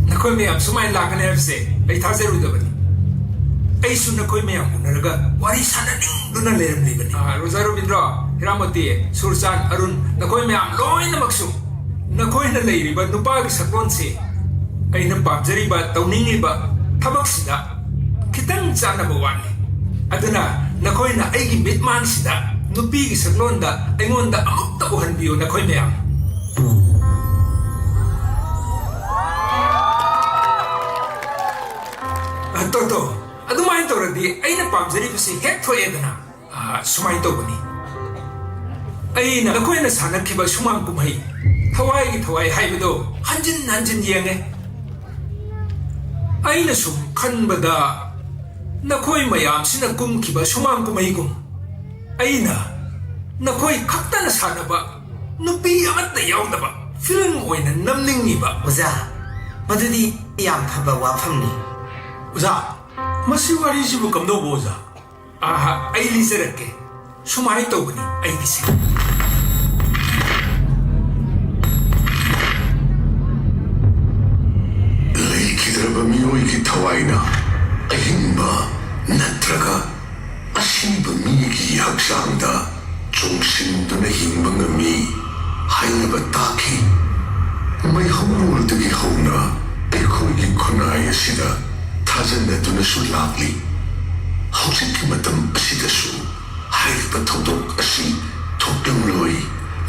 Nakoi mayam sumai lakane habse ai thazeru da bani ai su nakoi mayam unaraga wari sananing duna leram li bani Rosario Bindra Hiramati Sursan Arun nakoi mayam loi na maksu nakoi na leiri ba nupa gi saklon se ai na pamjari ba tawningi ba thabak sida kitang chana ba wani aduna nakoi na ai gi mitman sida nupi gi saklon da aingon da amukta uhan biyo nakoi mayam Toto, adumai toradi aina pamjari bisi hek thoedana sumai tobani aina nakoina sanakhiba sumang kumai Thawaigee Thawai haibado hanjin yenge aina sum khanbada nakoi mayam sina kumkhiba sumang kumai gum aina nakoi khaktana sanaba nupi amatta yaudaba film oina namningiba oza madudi yam phaba wafamni Uza, masi wari sibu kamdo boza. Ai liserake. Sumai tobani ai gisi. Leikidraba miyoi ki Thawaina ahimba natraga ashiba mi ki haksangda chungsinduna hingba ngami hainaba taki mai hawrultagi hawna aikhoigi khunai asida Thazanaduna su lakli hawsiki matam asidasu haiba thodok asi thoklam loi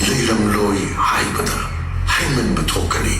leiram loi haibada haiman bathokani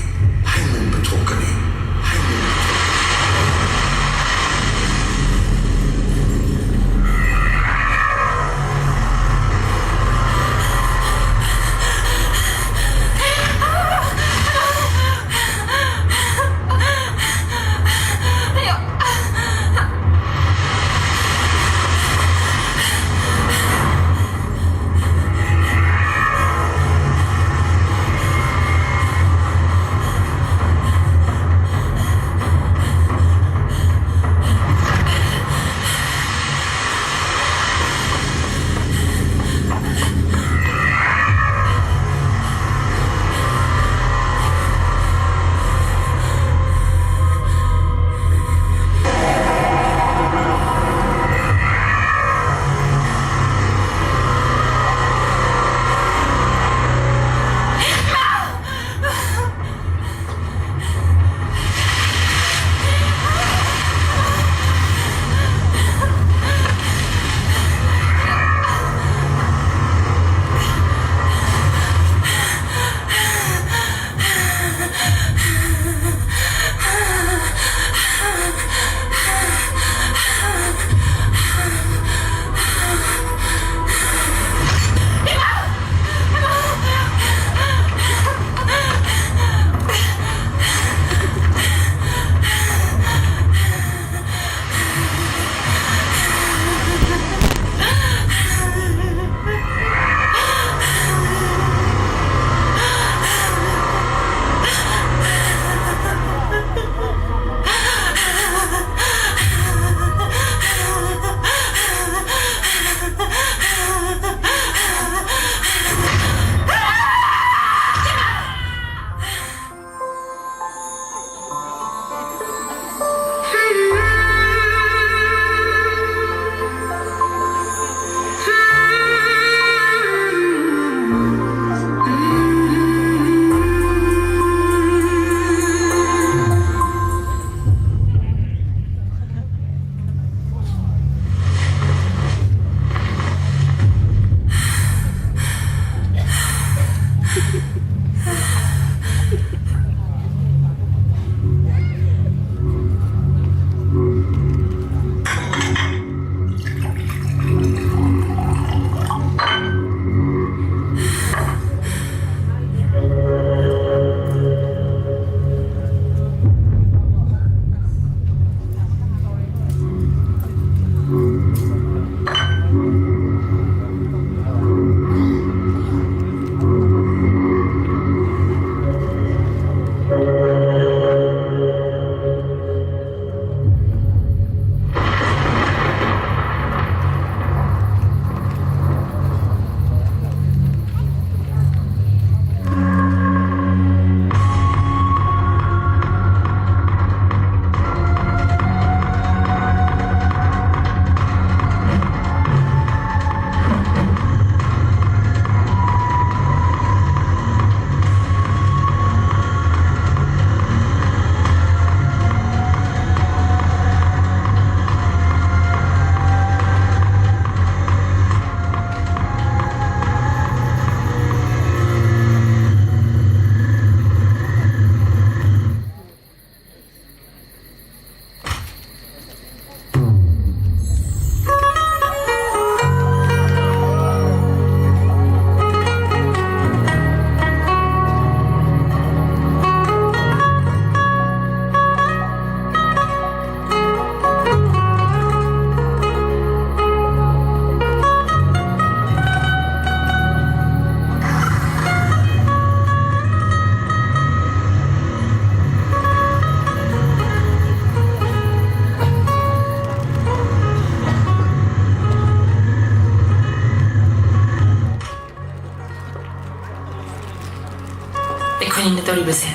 ꯑꯩꯈꯣꯏꯅ ꯇꯧꯔꯤꯕꯁꯦ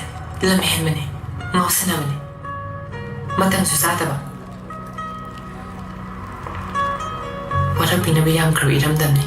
ꯂꯝ ꯍꯦꯟꯕꯅꯤ ꯉꯥꯎꯁꯟꯅꯕꯅꯤ ꯃꯇꯝꯁꯨ ꯆꯥꯗꯕ ꯋꯥꯔꯛꯄꯤꯅꯕ ꯌꯥꯝꯈ꯭ꯔꯕ ꯏꯔꯝꯗꯝꯅꯤ